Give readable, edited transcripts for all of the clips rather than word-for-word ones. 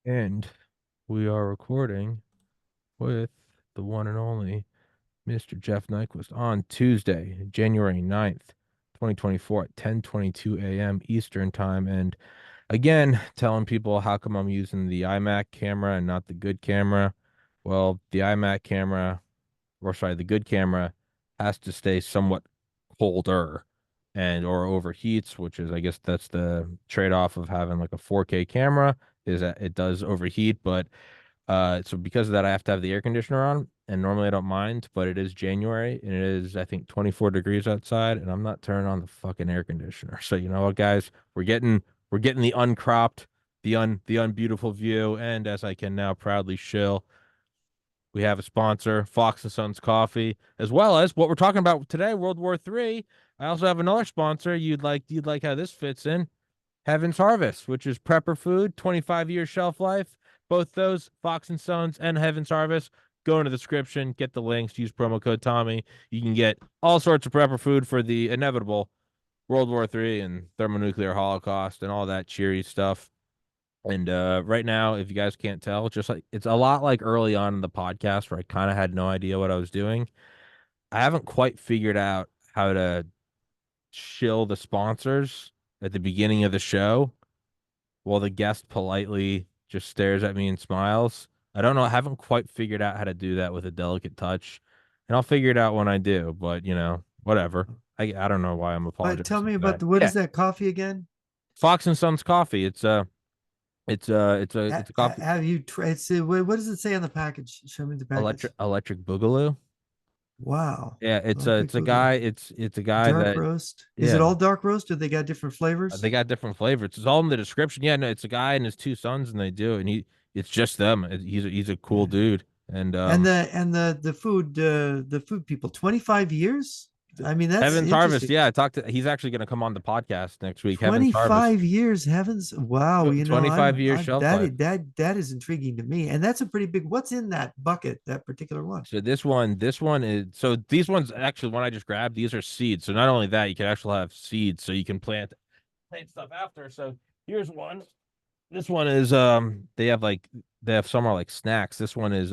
And we are recording with the one and only Mr. Jeff Nyquist on Tuesday, January 9th, 2024 at 10:22 a.m. Eastern Time. And again, telling people how come I'm using the iMac camera and not the good camera. Well, the iMac camera, or sorry, the good camera has to stay somewhat colder and or overheats, which is I guess that's the trade-off of having like a 4K camera is that it does overheat, but so because of that, I have to have the air conditioner on, and normally I don't mind, but it is January and it is, I think, 24 degrees outside, and I'm not turning on the fucking air conditioner. So you know what, guys, we're getting the uncropped, the unbeautiful view, and as I can now proudly shill, we have a sponsor, Fox and Sons Coffee, as well as what we're talking about today, World War III. I also have another sponsor. You'd like how this fits in. Heaven's Harvest, which is prepper food, 25-year shelf life. Both those, Fox and Sons and Heaven's Harvest. Go in the description, get the links, use promo code Tommy. You can get all sorts of prepper food for the inevitable World War III and thermonuclear holocaust and all that cheery stuff. And right now, if you guys can't tell, just like it's a lot like early on in the podcast where I kind of had no idea what I was doing. I haven't quite figured out how to shill the sponsors at the beginning of the show while the guest politely just stares at me and smiles. I don't know. I haven't quite figured out how to do that with a delicate touch, and I'll figure it out when I do. But whatever. I don't know why I'm But tell apologizing me for about that. what Yeah, is that coffee again? Fox and Sons coffee. It's a coffee. Have you tried? What does it say on the package? Show me the package. Electric Boogaloo. Wow, Yeah, electric it's a boogaloo, guy. It's a guy dark that roast. Is it yeah. all dark roast, or they got different They flavors? got different flavors. It's all in the description. Yeah, no, it's a guy and his two sons, and they do, and it's just them. He's a cool Yeah, dude, and and the food people. 25 years. I mean, that's Heaven's Harvest. interesting. Yeah, I talked to. He's actually going to come on the podcast next week. Heaven's Harvest, 25 years, heavens! Wow, 25 year shelf life. that is intriguing to me, and that's a pretty big. What's in that bucket? That particular one? So this one is so these ones actually one I just grabbed. These are seeds. So not only that, you can actually have seeds, so you can plant stuff after. So here's one. This one is they have some are like snacks. This one is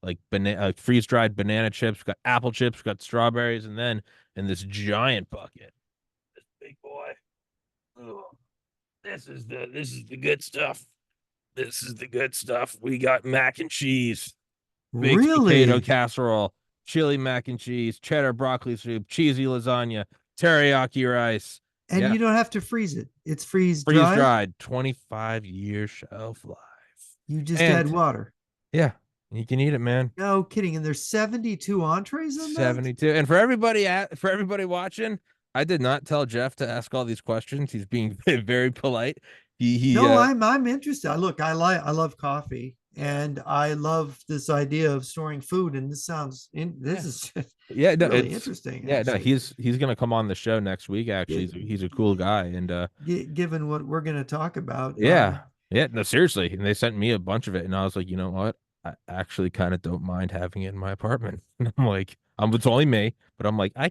like banana freeze dried banana chips. We've got apple chips. We've got strawberries, and then in this giant bucket, this big boy. Ugh, this is the good stuff. This is the good stuff. We got mac and cheese, baked potato Really? casserole, chili mac and cheese, cheddar broccoli soup, cheesy lasagna, teriyaki rice. And Yeah, you don't have to freeze it. It's freeze freeze dried. dried, 25-year shelf life. You just add And water. yeah, you can eat it, man. No kidding. And there's 72 entrees on that? 72. And for everybody watching, I did not tell Jeff to ask all these questions. He's being very polite. He No, I'm interested. I love coffee and I love this idea of storing food. And this yeah. is just Yeah, no, really it's interesting, yeah, no, actually. he's gonna come on the show next week, actually. Gi- He's a cool guy. And Given what we're going to talk about, yeah. Yeah, no, seriously. And they sent me a bunch of it, and I was like, you know what? I actually kind of don't mind having it in my apartment. And I'm like, it's only me, but I'm like, all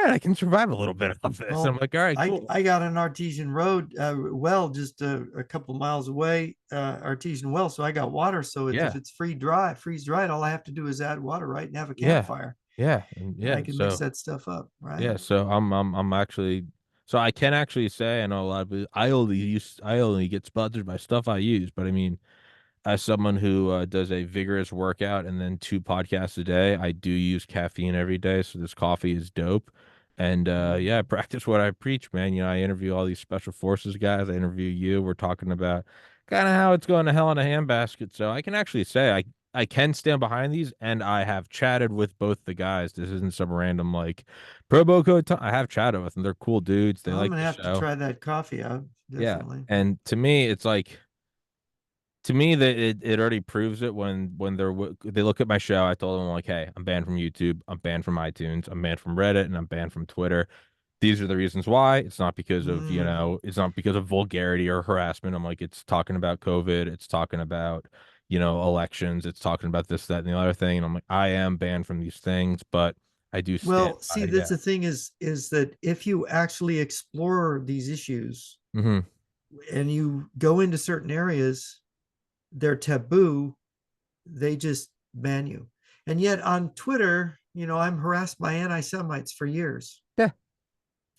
right, I can survive a little bit of this. And I'm well, like, all right, I cool. I got an artesian road well just a couple miles away, artesian well, so I got water. So if Yeah, it's freeze dried, all I have to do is add water, right, and have a yeah, campfire, and I yeah. can mix So that stuff up, right? yeah, so I'm actually so I can actually say I know a lot of people, I only get sponsored by stuff I use, but I mean, as someone who does a vigorous workout and then two podcasts a day, I do use caffeine every day. So this coffee is dope. And Mm. yeah, I practice what I preach, man. I interview all these special forces guys. I interview you. We're talking about kind of how it's going to hell in a handbasket. So I can actually say I can stand behind these, and I have chatted with both the guys. This isn't some random like pro boco. I have chatted with them. They're cool dudes. They I'm like gonna the have to show. try that coffee out, Yeah. definitely. And to me, it's like to me that it already proves it when they look at my show. I told them like, hey, I'm banned from YouTube, I'm banned from iTunes, I'm banned from Reddit, and I'm banned from Twitter. These are the reasons why. It's not because of Mm. it's not because of vulgarity or harassment. I'm like, it's talking about COVID, it's talking about elections, it's talking about this, that, and the other thing. And I'm like, I am banned from these things, but I do stand Well, see, by. that's Yeah. the thing is that if you actually explore these issues Hmm. and you go into certain areas, they're taboo, they just ban you. And yet on Twitter, I'm harassed by anti-Semites for years, Yeah,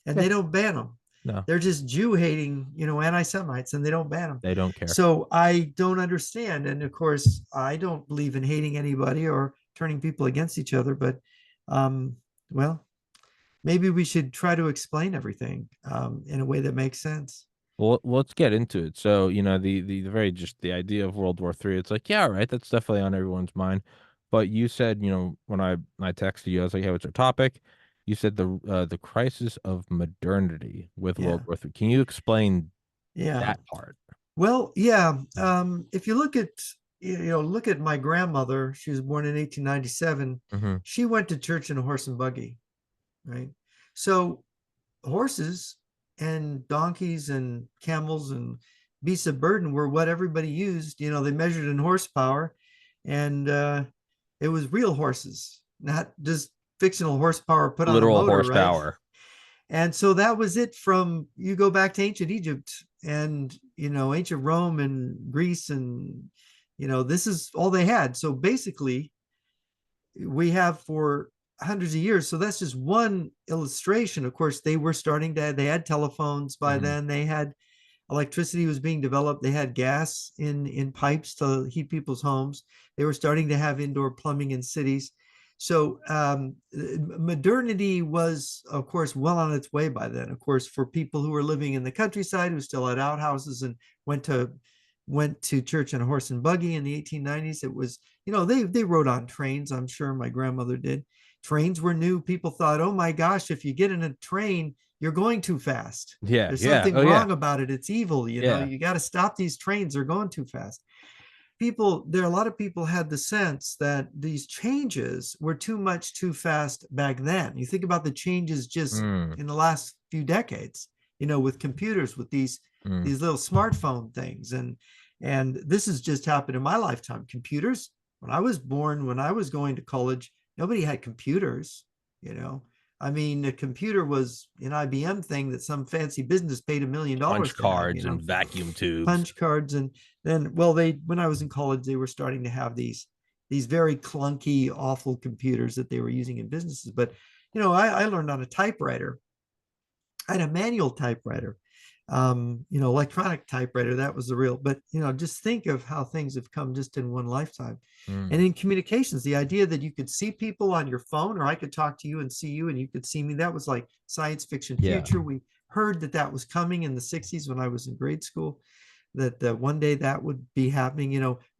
and yeah. they don't ban them. No, They're just Jew hating, anti-Semites, and they don't ban them. they don't care. So I don't understand. And of course, I don't believe in hating anybody or turning people against each other. But um, well, maybe we should try to explain everything in a way that makes sense. Well, let's get into it. So, the very just the idea of World War III, it's like, yeah, all right, that's definitely on everyone's mind. But you said, when I texted you, I was like, hey, what's our topic? You said the crisis of modernity with World Yeah. War III. Can you explain Yeah. that part? Well, yeah. If you look at my grandmother, she was born in 1897. Hmm. She went to church in a horse and buggy, right? So horses and donkeys and camels and beasts of burden were what everybody used. They measured in horsepower, and it was real horses, not just fictional horsepower put on a Literal motor, right? horsepower. And so that was it. From you go back to ancient Egypt and ancient Rome and Greece, and this is all they had. So basically we have for hundreds of years. So that's just one illustration. Of course, they had telephones by Hmm. then. They had electricity was being developed. They had gas in pipes to heat people's homes. They were starting to have indoor plumbing in cities. So modernity was, of course, well on its way by then. Of course, for people who were living in the countryside who still had outhouses and went to church on a horse and buggy in the 1890s, it was, they rode on trains. I'm sure my grandmother did. Trains were new. People thought, oh my gosh, if you get in a train, you're going too fast. Yeah, There's yeah. something Oh yeah. wrong about it. It's evil. Yeah. You got to stop these trains. They're going too fast. A lot of people had the sense that these changes were too much too fast back then. You think about the changes just Mm, in the last few decades, with computers, with mm. these little smartphone things. And this has just happened in my lifetime. Computers, when I was born, when I was going to college, nobody had computers, you know. I mean, a computer was an IBM thing that some fancy business paid $1 million Punch to have, cards and vacuum tubes. punch cards. And then, well, when I was in college, they were starting to have these very clunky, awful computers that they were using in businesses. But I learned on a typewriter. I had a manual typewriter, electronic typewriter. That was the real. But just think of how things have come just in one lifetime. And Mm. in communications, the idea that you could see people on your phone, or I could talk to you and see you, and you could see me, that was like science fiction Yeah. future. We heard that was coming in the 60s when I was in grade school. That one day that would be happening.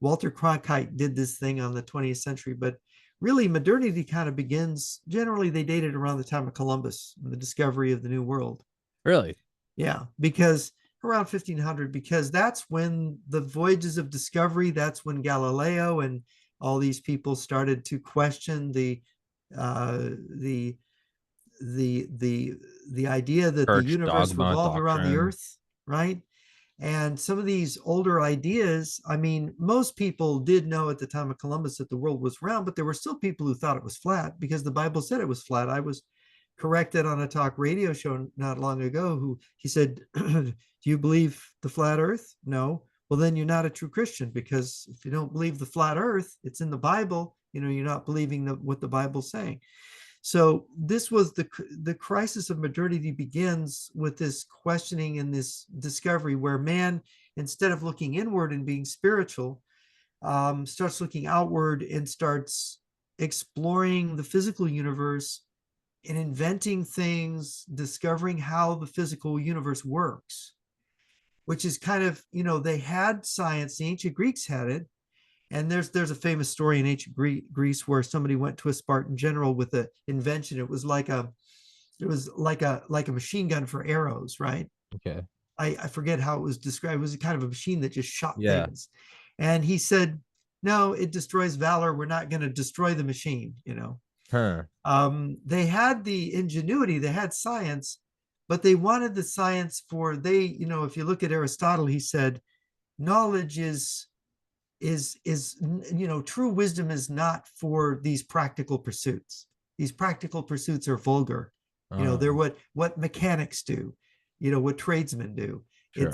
Walter Cronkite did this thing on the 20th century, but really modernity kind of begins. Generally, they dated around the time of Columbus and the discovery of the New World. Really? Yeah, because around 1500, because that's when the voyages of discovery, that's when Galileo and all these people started to question uh, the the idea that the Church universe dogma revolved around the doctrine. earth, right? And some of these older ideas, I mean, most people did know at the time of Columbus that the world was round, but there were still people who thought it was flat because the Bible said it was flat. I was corrected on a talk radio show not long ago who he said, do you believe the flat earth? No. Well, then you're not a true Christian, because if you don't believe the flat earth, it's in the Bible, you're not believing what the Bible's saying. So this was the crisis of modernity begins with this questioning and this discovery where man, instead of looking inward and being spiritual, starts looking outward and starts exploring the physical universe and inventing things, discovering how the physical universe works, which is kind of, they had science, the ancient Greeks had it. And there's a famous story in ancient Greece where somebody went to a Spartan general with an invention. It was like a machine gun for arrows, right? Okay. I forget how it was described. It was kind of a machine that just shot Yeah. things. And he said, no, it destroys valor. We're not going to destroy the machine. Huh. They had the ingenuity, they had science, but they wanted the science if you look at Aristotle, he said, knowledge is true wisdom is not for these practical pursuits. These practical pursuits are vulgar. They're Oh. what mechanics do, what tradesmen do. Sure.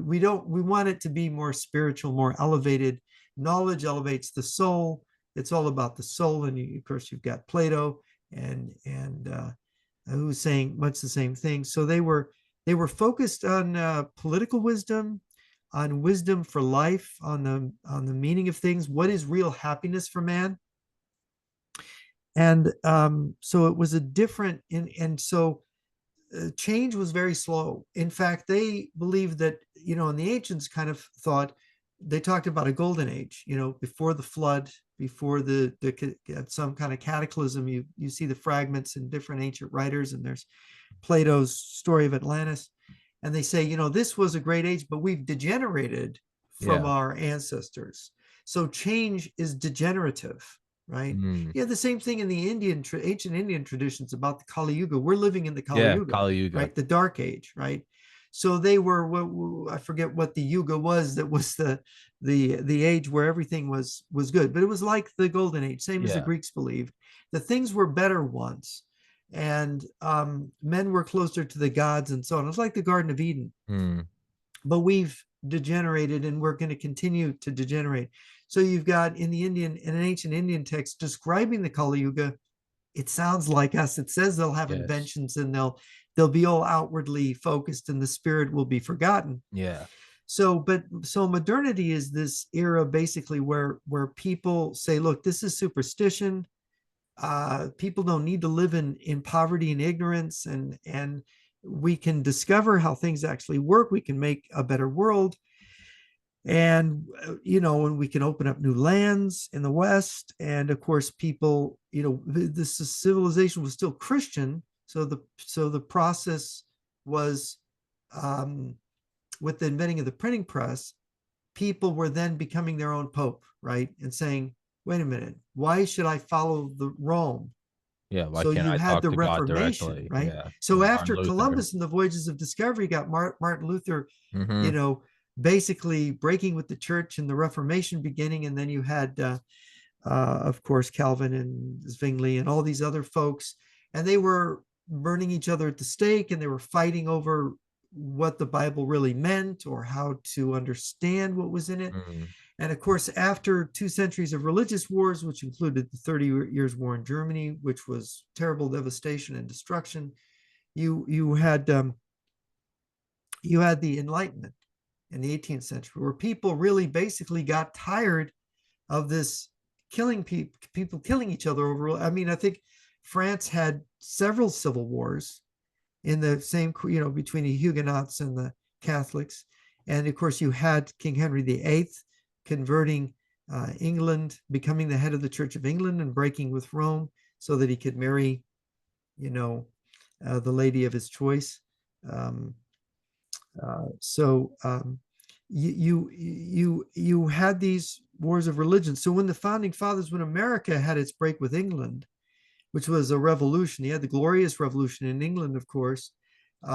We want it to be more spiritual, more elevated. Knowledge elevates the soul. It's all about the soul. And of course, you've got Plato and who's saying much the same thing. So they were focused on political wisdom, on wisdom for life, on the meaning of things. What is real happiness for man? And so it was a different, and so change was very slow. In fact, they believed that, and the ancients kind of thought, they talked about a golden age, before the flood, before the some kind of cataclysm. You see the fragments in different ancient writers, and there's Plato's story of Atlantis. And they say, this was a great age, but we've degenerated from Yeah. our ancestors. So change is degenerative, right? Mm. Yeah, the same thing in the ancient Indian traditions about the Kali Yuga. We're living in the Kali Yeah. Yuga, Kali Yuga. right? The Dark Age, right? So they were, I forget what the Yuga was. That was the age where everything was good, but it was like the Golden Age, same as the Yeah. Greeks believed. The things were better once, and men were closer to the gods and so on. It was like the Garden of Eden, Mm. but we've degenerated, and we're going to continue to degenerate. So you've got in an ancient Indian text describing the Kali Yuga, it sounds like us. It says they'll have Yes. inventions, and they'll be all outwardly focused, and the spirit will be forgotten. Yeah. So modernity is this era basically where people say, look, this is superstition. People don't need to live in poverty and ignorance, and we can discover how things actually work. We can make a better world, and and we can open up new lands in the West. And of course, people, this civilization was still Christian, so the process was, with the inventing of the printing press, people were then becoming their own pope, right? And saying, wait a minute, why should I follow the Rome? Yeah. Why So can't you I had talk the to God Reformation, directly? right? Yeah. So Yeah. Martin after Luther. Columbus and the Voyages of Discovery, got Martin Luther, Mm-hmm. you know, basically breaking with the church and the Reformation beginning. And then you had, of course, Calvin and Zwingli and all these other folks, and they were burning each other at the stake, and they were fighting over what the Bible really meant or how to understand what was in it. Mm. And of course, after 2 centuries of religious wars, which included the 30 Years' War in Germany, which was terrible devastation and destruction, you you had um, you had the Enlightenment in the 18th century, where people really basically got tired of this killing people killing each other over. I mean, I think France had several civil wars in the same, between the Huguenots and the Catholics. And of course, you had King Henry VIII converting England, becoming the head of the Church of England and breaking with Rome so that he could marry, you know, the lady of his choice. Um, so you had these wars of religion. So when the founding fathers, when America had its break with England, which was a revolution, you had the Glorious Revolution in England, of course,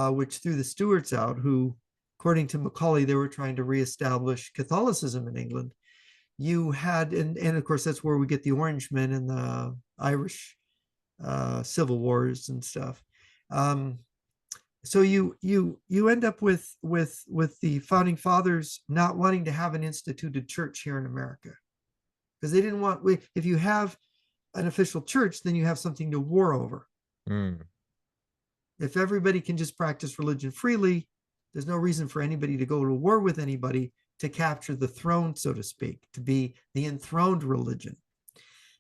which threw the Stuarts out, who, according to Macaulay, they were trying to reestablish Catholicism in England. You had, and of course, that's where we get the Orangemen and the Irish civil wars and stuff. So you end up with the founding fathers not wanting to have an instituted church here in America, because they didn't want, if you have an official church, then you have something to war over. Mm. If everybody can just practice religion freely, there's no reason for anybody to go to war with anybody to capture the throne, so to speak, to be the enthroned religion.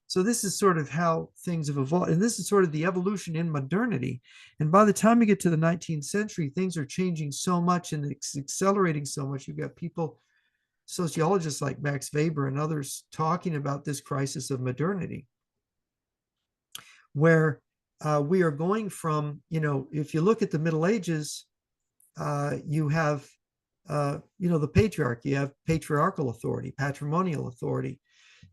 So this is sort of how things have evolved, and this is sort of the evolution in modernity. And by the time you get to the 19th century, things are changing so much and it's accelerating so much. You've got people, sociologists like Max Weber and others, talking about this crisis of modernity, where we are going from, if you look at the Middle Ages, you have, the patriarchy, you have patriarchal authority, patrimonial authority.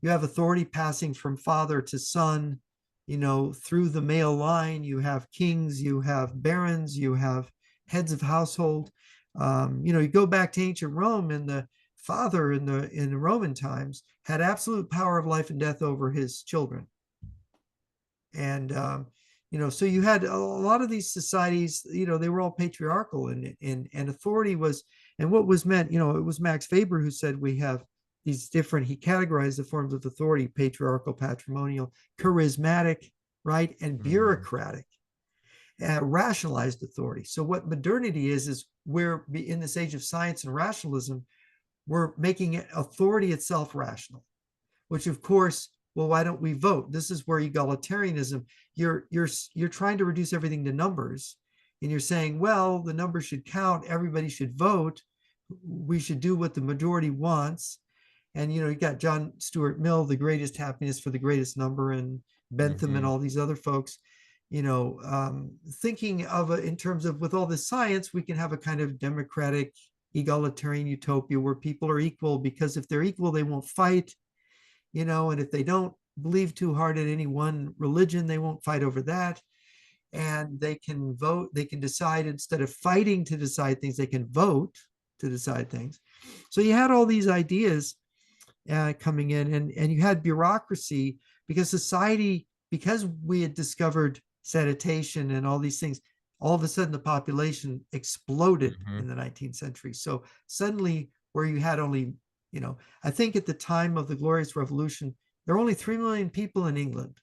You have authority passing from father to son, through the male line. You have kings, you have barons, you have heads of household. You go back to ancient Rome, and the father in the Roman times had absolute power of life and death over his children. And So you had a lot of these societies, they were all patriarchal, and authority was, and what was meant, it was Max Weber who said we have these different, he categorized the forms of authority: patriarchal, patrimonial, charismatic, right, and Mm, bureaucratic, rationalized authority. So what modernity is we're in this age of science and rationalism, we're making authority itself rational, which of course, well, why don't we vote? This is where egalitarianism, you're trying to reduce everything to numbers, and you're saying, well, the numbers should count, everybody should vote, we should do what the majority wants. And you got John Stuart Mill, the greatest happiness for the greatest number, and Bentham and hmm all these other folks, thinking of in terms of, with all this science, we can have a kind of democratic egalitarian utopia where people are equal, because if they're equal, they won't fight, and if they don't believe too hard in any one religion, they won't fight over that. And they can vote, they can decide, instead of fighting to decide things, they can vote to decide things. So you had all these ideas coming in, and you had bureaucracy, because society, because we had discovered sanitation and all these things, all of a sudden the population exploded hmm in the 19th century. So suddenly, where you had only, I think at the time of the Glorious Revolution, there were only 3 million people in England,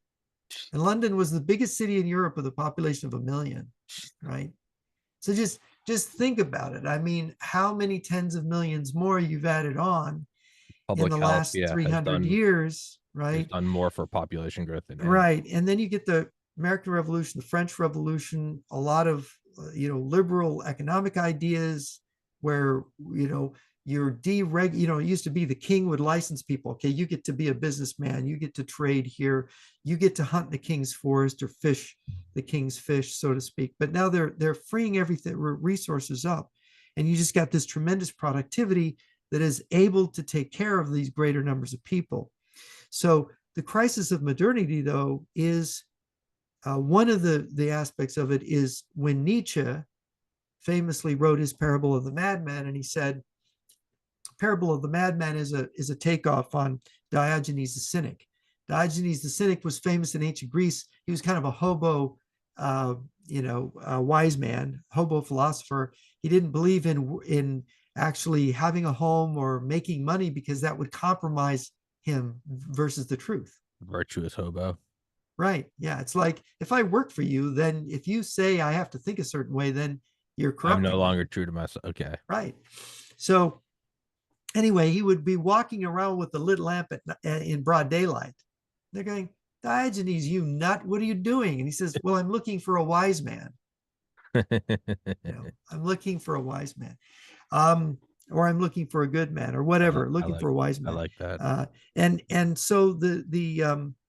and London was the biggest city in Europe with a population of 1 million, right? So just think about it. I mean, how many tens of millions more you've added on in Public the health, last yeah, 300 years, has right? done more for population growth than any. Right. And then you get the American Revolution, the French Revolution, a lot of, liberal economic ideas where, you're it used to be the king would license people. Okay, you get to be a businessman, you get to trade here, you get to hunt the king's forest or fish the king's fish, so to speak. But now they're freeing everything, resources up. And you just got this tremendous productivity that is able to take care of these greater numbers of people. So the crisis of modernity, though, is one of the aspects of it is when Nietzsche famously wrote his Parable of the Madman, and he said, Parable of the Madman is a takeoff on Diogenes the Cynic. Diogenes the Cynic was famous in ancient Greece. He was kind of a hobo, wise man, hobo philosopher. He didn't believe in actually having a home or making money, because that would compromise him versus the truth. Virtuous hobo. Right. Yeah. It's like, if I work for you, then if you say I have to think a certain way, then you're I'm no corrupting me. longer true to myself. Okay. Right. So anyway, he would be walking around with the lit lamp in broad daylight. They're going, Diogenes, you nut, what are you doing? And he says, well, I'm looking for a wise man. I'm looking for a wise man. Um, or I'm looking for a good man, or whatever, I looking like for a wise I man. like that. And so the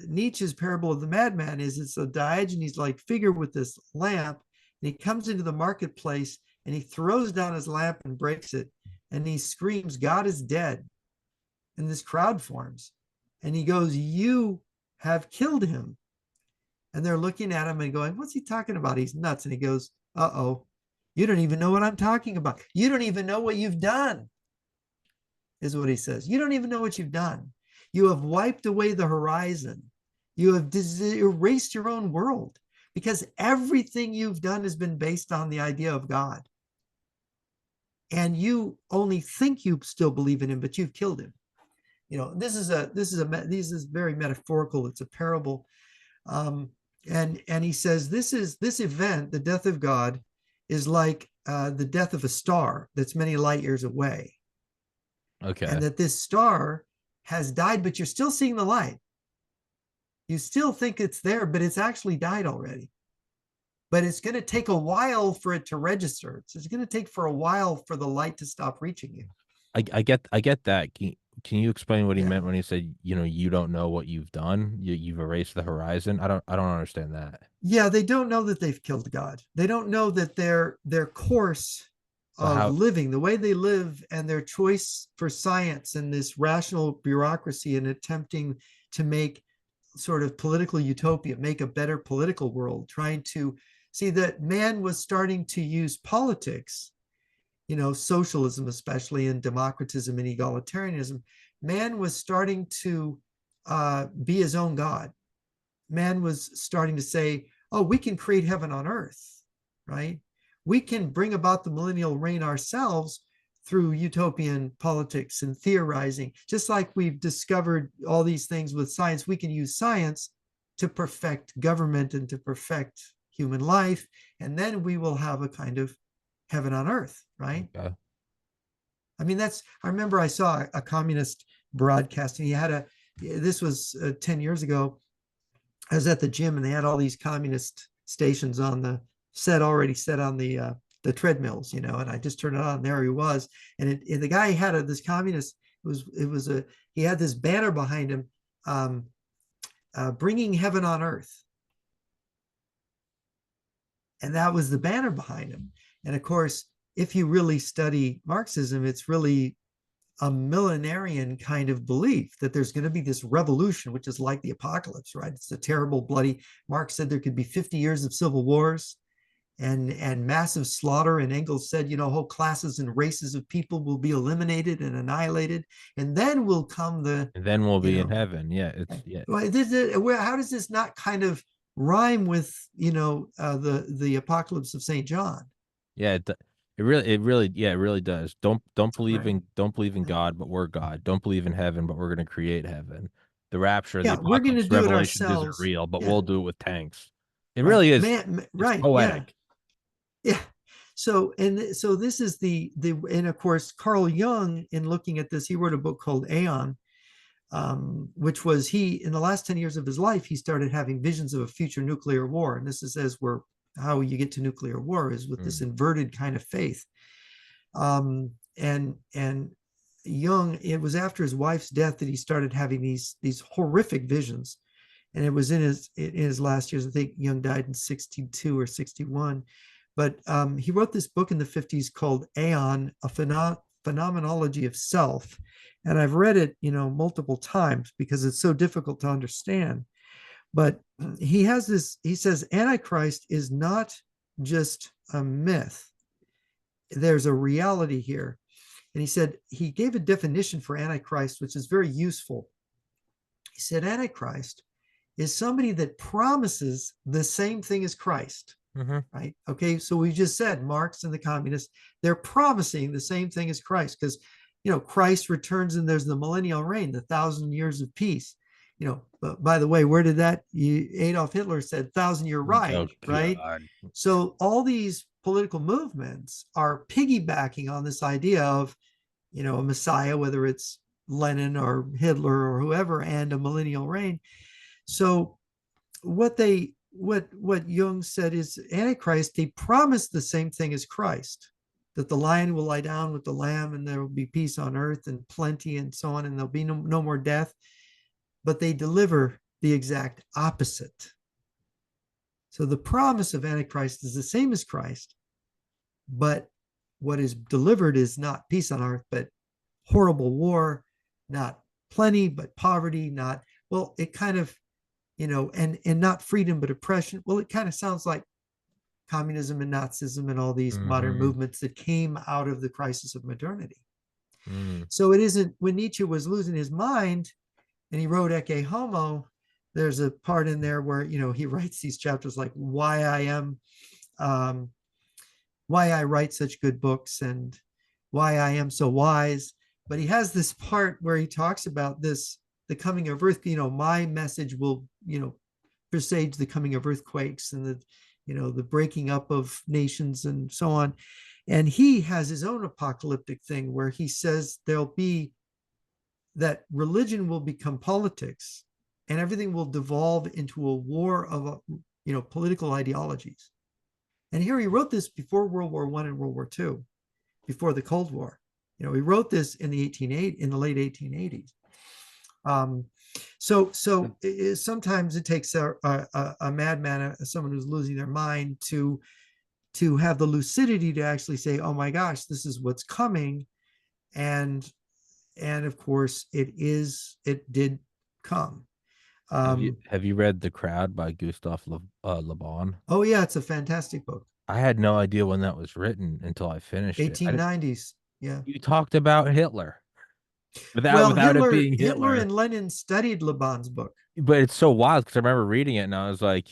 Nietzsche's Parable of the Madman is, it's a Diogenes like figure with this lamp, and he comes into the marketplace and he throws down his lamp and breaks it, and he screams, God is dead. And this crowd forms, and he goes, you have killed him. And they're looking at him and going, what's he talking about? He's nuts. And he goes, uh-oh, you don't even know what I'm talking about. You don't even know what you've done, is what he says. You don't even know what you've done. You have wiped away the horizon. You have erased your own world, because everything you've done has been based on the idea of God. And you only think you still believe in him, but you've killed him. This is very metaphorical. It's a parable. And he says this event, the death of God, is like the death of a star that's many light years away, and Okay. that this star has died, but you're still seeing the light. You still think it's there, but it's actually died already. But it's going to take a while for it to register. So it's going to take for a while for the light to stop reaching you. I get that. Can you explain what he Yeah. meant when he said, you don't know what you've done? You've erased the horizon? I don't understand that. Yeah, they don't know that they've killed God. They don't know that their course So of how living, the way they live, and their choice for science and this rational bureaucracy, and attempting to make sort of political utopia, make a better political world, trying to see that man was starting to use politics, socialism especially, and democratism and egalitarianism. Man was starting to be his own God. man was starting to say, oh, we can create heaven on earth, right? We can bring about the millennial reign ourselves through utopian politics and theorizing. Just like we've discovered all these things with science, we can use science to perfect government and to perfect human life. And then we will have a kind of heaven on earth, right? Okay. I mean, I remember I saw a communist broadcast, and this was 10 years ago. I was at the gym and they had all these communist stations on the set, already set on the treadmills, and I just turned it on. And there he was, and the guy had this communist. He had this banner behind him, um, bringing heaven on earth, and that was the banner behind him. And of course, if you really study Marxism, it's really a millenarian kind of belief that there's going to be this revolution, which is like the apocalypse, right? It's a terrible, bloody. Marx said there could be 50 years of civil wars and massive slaughter. And Engels said, whole classes and races of people will be eliminated and annihilated. And then will come And then we'll you be in know, heaven. Yeah, it's yeah. how does this not kind of rhyme with, the apocalypse of St. John? Yeah, it really does. Right. Don't believe in God, but we're God. Don't believe in heaven, but we're gonna create heaven. The rapture, the Yeah, we're going to apocalypse, do it revelations isn't ourselves. real, but Yeah, we'll do it with tanks. It right. really is. It's Right. Yeah. poetic. Yeah. So this is and of course Carl Jung, in looking at this, he wrote a book called Aeon, which was, he in the last 10 years of his life, he started having visions of a future nuclear war. And this is as we're how you get to nuclear war is with this Mm. inverted kind of faith. And Jung, it was after his wife's death that he started having these horrific visions. And it was in his last years. I think Jung died in 62 or 61. But he wrote this book in the 50s called Aeon, a phenomenology of self. And I've read it, multiple times because it's so difficult to understand. But he says, Antichrist is not just a myth. There's a reality here. And he said, he gave a definition for Antichrist, which is very useful. He said, Antichrist is somebody that promises the same thing as Christ, Mm-hmm. right? Okay, so we just said Marx and the communists, they're promising the same thing as Christ because, Christ returns and there's the millennial reign, the 1,000 years of peace. But by the way, where did Adolf Hitler said 1,000-year Oh Reich, right? God. So all these political movements are piggybacking on this idea of, a Messiah, whether it's Lenin or Hitler or whoever, and a millennial reign. So what Jung said is Antichrist, they promise the same thing as Christ, that the lion will lie down with the lamb and there will be peace on earth and plenty and so on, and there'll be no more death, but they deliver the exact opposite. So the promise of Antichrist is the same as Christ, but what is delivered is not peace on earth, but horrible war, not plenty, but poverty, not, well, it kind of, and not freedom, but oppression. Well, it kind of sounds like communism and Nazism and all these modern Mm-hmm. movements that came out of the crisis of modernity. Mm. So it isn't, when Nietzsche was losing his mind and he wrote Ecce Homo, there's a part in there where, he writes these chapters like um, why I write such good books and why I am so wise. But he has this part where he talks about the coming of earth. My message will, presage the coming of earthquakes and the breaking up of nations and so on. And he has his own apocalyptic thing where he says there'll be that religion will become politics and everything will devolve into a war of political ideologies. And here he wrote this before World War I and World War II, before the Cold War. He wrote this in the late 1880s. So sometimes it takes a madman, someone who's losing their mind, to have the lucidity to actually say, "Oh my gosh, this is what's coming," and of course it did come. Have you read The Crowd by Gustav Le Bon? Oh yeah, it's a fantastic book. I had no idea when that was written until I finished it. 1890s. Yeah. You talked about Hitler. without Well, without it Hitler, being Hitler Hitler. and Lenin studied Laban's book. But it's so wild because I remember reading it and I was like,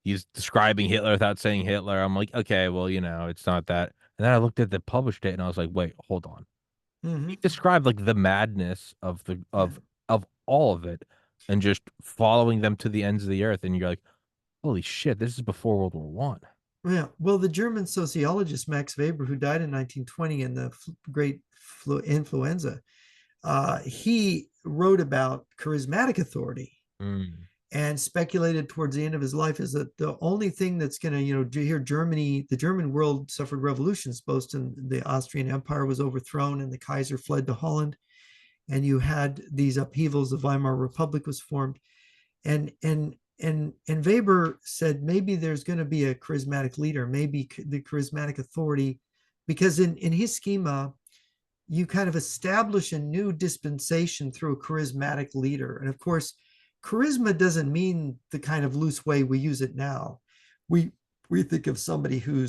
he's describing Hitler without saying Hitler. I'm like, okay, well, it's not that. And then I looked at the published date and I was like, wait, hold on. He Hmm. described like the madness of the Yeah. of all of it and just following them to the ends of the earth. And you're like, holy shit, this is before World War One. Yeah. Well, the German sociologist Max Weber, who died in 1920 in the great influenza, he wrote about charismatic authority Mm, and speculated towards the end of his life is that the only thing that's going to, here Germany, the German world suffered revolutions, both in the Austrian Empire was overthrown and the Kaiser fled to Holland, and you had these upheavals. The Weimar Republic was formed, and Weber said maybe there's going to be a charismatic leader, maybe the charismatic authority, because in his schema, you kind of establish a new dispensation through a charismatic leader. And of course, charisma doesn't mean the kind of loose way we use it now. We we think of somebody who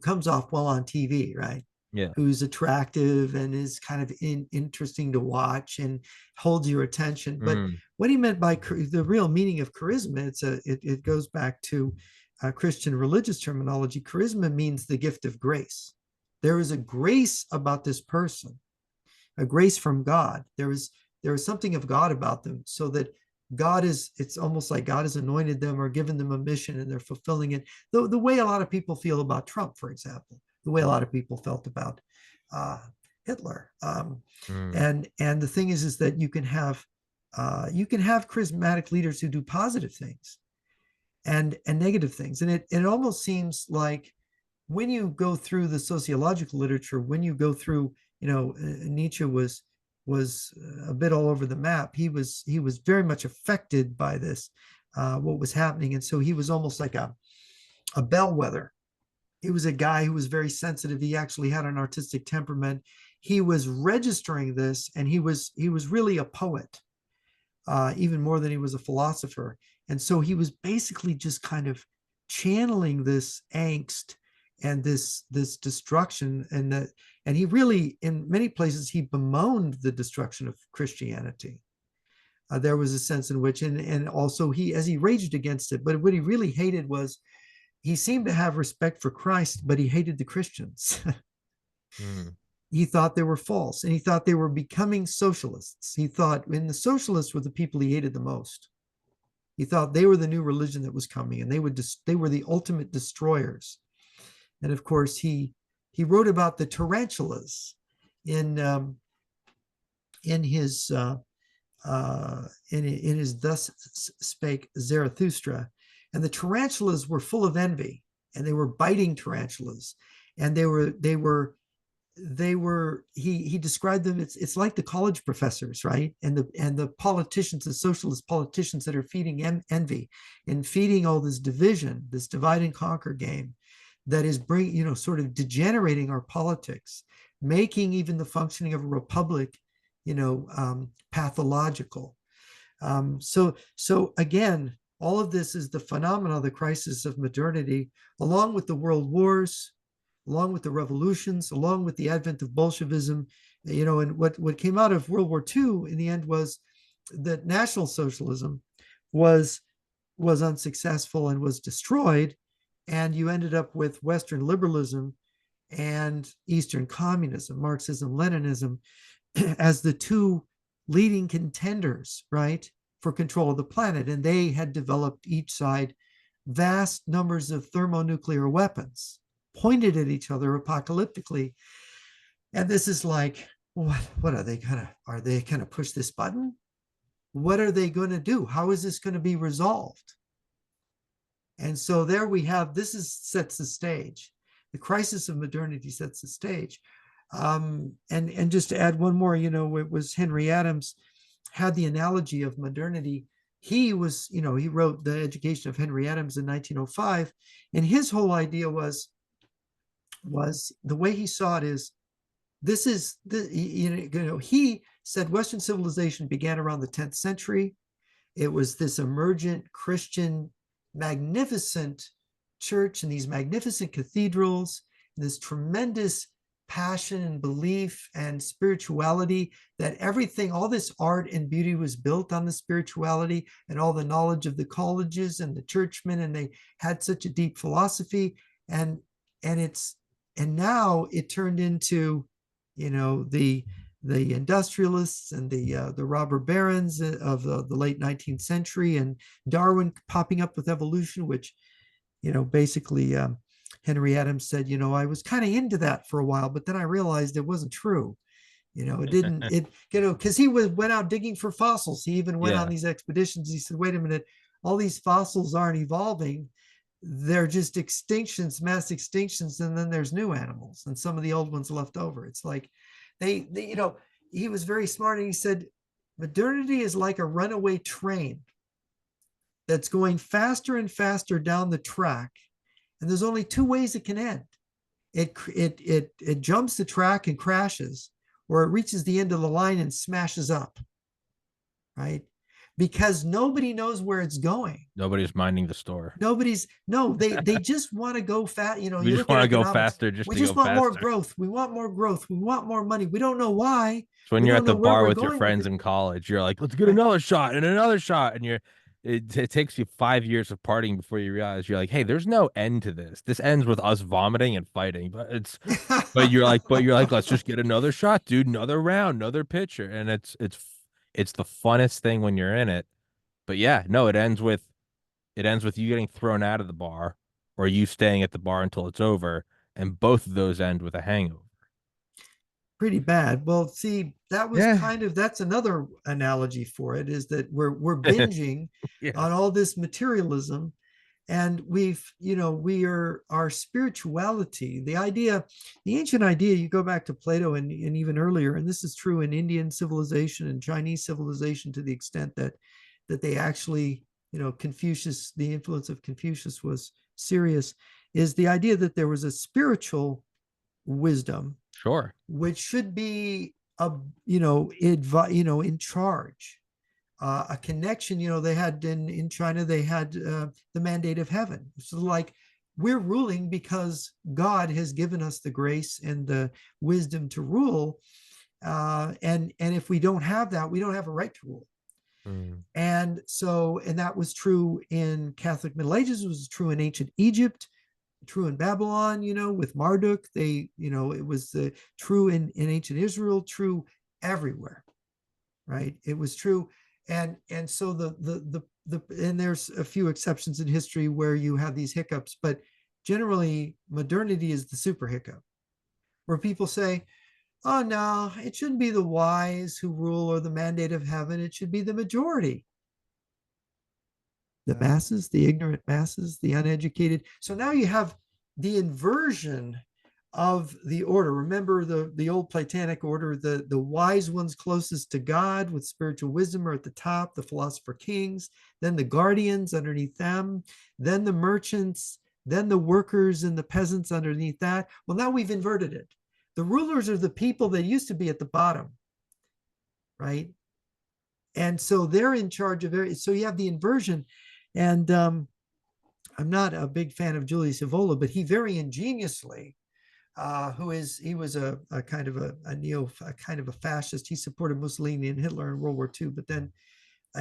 comes off well on TV, right? yeah. Who's attractive and is kind of interesting to watch and holds your attention. But Mm, what he meant by the real meaning of charisma, it goes back to Christian religious terminology. Charisma means the gift of grace. There is a grace about this person, a grace from God. There is something of God about them, so that it's almost like God has anointed them or given them a mission and they're fulfilling it. The way a lot of people feel about Trump, for example, the way a lot of people felt about uh, Hitler. mm, And the thing is that you can have charismatic leaders who do positive things and negative things. And it almost seems like when you go through the sociological literature, when you go through, Nietzsche was a bit all over the map. He was very much affected by this, what was happening, and so he was almost like a bellwether. He was a guy who was very sensitive. He actually had an artistic temperament. He was registering this, and he was really a poet, even more than he was a philosopher. And so he was basically just kind of channeling this angst and this destruction, and he really, in many places, he bemoaned the destruction of Christianity. There was a sense in which, and also he, as he raged against it, but what he really hated was he seemed to have respect for Christ, but he hated the Christians. mm, He thought they were false, and he thought they were becoming socialists. He thought, and the socialists were the people he hated the most. He thought they were the new religion that was coming, and they were the ultimate destroyers. And of course, he wrote about the tarantulas in in his in his Thus Spake Zarathustra, and the tarantulas were full of envy, and they were biting tarantulas, and they were he described them, it's like the college professors, right, and the politicians, the socialist politicians that are feeding envy and feeding all this division, this divide and conquer game that is bring sort of degenerating our politics, making even the functioning of a republic pathological. So again, all of this is the phenomena of the crisis of modernity, along with the world wars, along with the revolutions, along with the advent of Bolshevism. And what came out of World War II in the end was that National Socialism was unsuccessful and was destroyed, and you ended up with Western liberalism and Eastern communism, Marxism, Leninism, as the two leading contenders, right, for control of the planet. And they had developed, each side, vast numbers of thermonuclear weapons pointed at each other apocalyptically. And this is like, what are they gonna push this button? What are they going to do? How is this going to be resolved? And so there we have, sets the stage. The crisis of modernity sets the stage. And just to add one more, it was Henry Adams had the analogy of modernity. He wrote The Education of Henry Adams in 1905, and his whole idea was the way he saw it is, this is he said Western civilization began around the 10th century. It was this emergent Christian, magnificent church and these magnificent cathedrals, this tremendous passion and belief and spirituality, that everything, all this art and beauty was built on the spirituality and all the knowledge of the colleges and the churchmen, and they had such a deep philosophy. and and it's and now it turned into, the industrialists and the robber barons of the late 19th century, and Darwin popping up with evolution, which, basically, Henry Adams said, I was kind of into that for a while, but then I realized it wasn't true. It didn't, because he went out digging for fossils. He even went on Yeah. these expeditions. He said, wait a minute, all these fossils aren't evolving. They're just extinctions, mass extinctions, and then there's new animals, and some of the old ones left over. It's like they he was very smart, and he said, modernity is like a runaway train that's going faster and faster down the track, and there's only two ways it can end. It jumps the track and crashes, or it reaches the end of the line and smashes up, right? Because nobody knows where it's going. Nobody's minding the store. Nobody's no, they just want to go fast. We You just look at want to go economics. faster just We to go just want more faster. growth. We want more growth. We want more money. We don't know why. So when We you're don't at know the where bar we're with your going with friends it. in college, you're like, let's get Right. another shot and another shot. And it takes you 5 years of partying before you realize you're like, hey, there's no end to this. This ends with us vomiting and fighting. But you're like, let's just get another shot, dude, another round, another pitcher. And it's the funnest thing when you're in it. But yeah, no, it ends with you getting thrown out of the bar or you staying at the bar until it's over. And both of those end with a hangover. Pretty bad. Well, see, Yeah. that's another analogy for it, is that we're binging Yes. on all this materialism, and we are our spirituality, the ancient idea. You go back to Plato, and even earlier, and this is true in Indian civilization and Chinese civilization, to the extent that they actually, Confucius, the influence of Confucius was serious, is the idea that there was a spiritual wisdom Sure. which should be in charge, a connection. They had in China, they had the mandate of heaven. So like, we're ruling because God has given us the grace and the wisdom to rule, and if we don't have that, we don't have a right to rule. Mm. And that was true in Catholic Middle Ages. It was true in ancient Egypt, true in Babylon, with Marduk. It was true in ancient Israel, true everywhere, right? It was true. And so and there's a few exceptions in history where you have these hiccups, but generally modernity is the super hiccup, where people say, oh no, it shouldn't be the wise who rule or the mandate of heaven. It should be the majority, the masses, the ignorant masses, the uneducated. So now you have the inversion of the order. Remember the old Platonic order, the wise ones closest to God with spiritual wisdom are at the top, the philosopher kings, then the guardians underneath them, then the merchants, then the workers and the peasants underneath that. Well, now we've inverted it. The rulers are the people that used to be at the bottom, right? And so they're in charge of it. So you have the inversion. And I'm not a big fan of Julius Evola, but he very ingeniously, he was a kind of a kind of a fascist. He supported Mussolini and Hitler in World War II, but then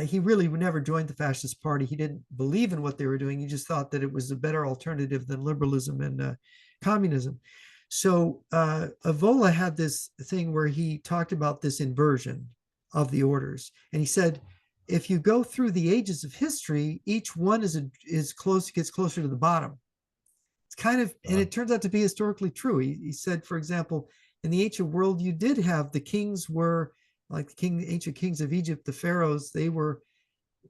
he really never joined the fascist party. He didn't believe in what they were doing. He just thought that it was a better alternative than liberalism and communism. So Evola had this thing where he talked about this inversion of the orders, and he said, if you go through the ages of history, each one gets closer to the bottom. It's kind of, and it turns out to be historically true. He said, for example, in the ancient world, you did have the kings were like ancient kings of Egypt, the pharaohs. They were,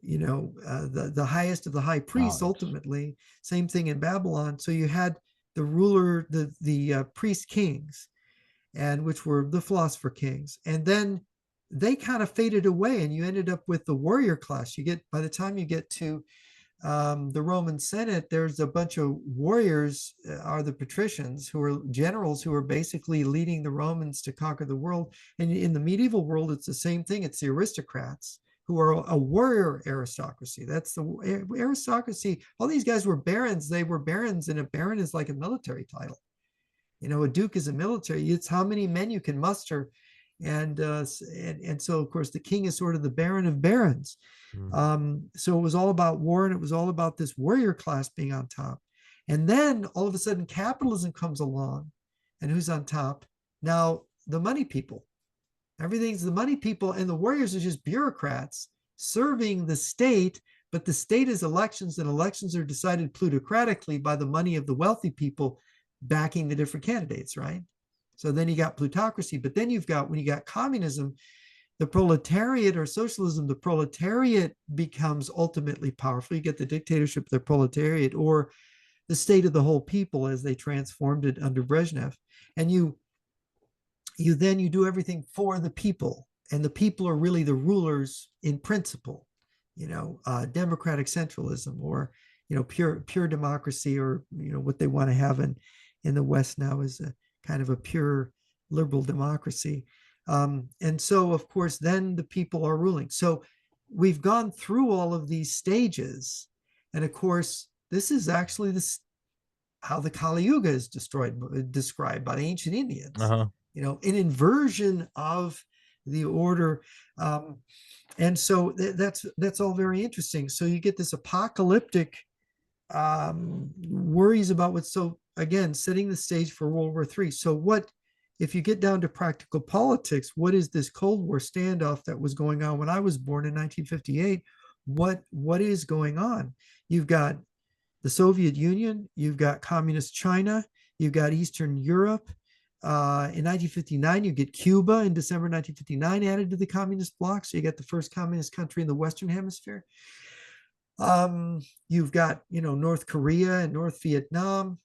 the highest of the high priests. Gods. Ultimately, same thing in Babylon. So you had the ruler, the priest kings, and which were the philosopher kings, and then they kind of faded away, and you ended up with the warrior class. By the time you get to the Roman Senate, there's a bunch of warriors, are the patricians, who are generals who are basically leading the Romans to conquer the world. And in the medieval world, it's the same thing. It's the aristocrats who are a warrior aristocracy. That's the aristocracy. All these guys were barons. They were barons, and a baron is like a military title. A duke is a military. It's how many men you can muster, and so of course the king is sort of the baron of barons. Mm. So it was all about war, and it was all about this warrior class being on top. And then all of a sudden, capitalism comes along, and who's on top? Now, the money people. Everything's the money people, and the warriors are just bureaucrats serving the state. But the state is elections, and elections are decided plutocratically by the money of the wealthy people backing the different candidates, right? So then you got plutocracy. But then when you got communism, the proletariat, or socialism, the proletariat becomes ultimately powerful. You get the dictatorship of the proletariat, or the state of the whole people, as they transformed it under Brezhnev. And you do everything for the people, and the people are really the rulers in principle. Democratic centralism, or pure democracy, or what they want to have in the West now is a kind of a pure liberal democracy. And so, of course, then the people are ruling. So we've gone through all of these stages, and of course, this is actually how the Kali Yuga is described by the ancient Indians. Uh-huh. An inversion of the order. And so that's all very interesting. So you get this apocalyptic worries about what's, so again, setting the stage for World War III. So what, if you get down to practical politics, what is this Cold War standoff that was going on when I was born in 1958? What is going on? You've got the Soviet Union, you've got communist China, you've got Eastern Europe. In 1959, you get Cuba in December 1959 added to the communist bloc. So you get the first communist country in the Western Hemisphere. You've got, North Korea and North Vietnam.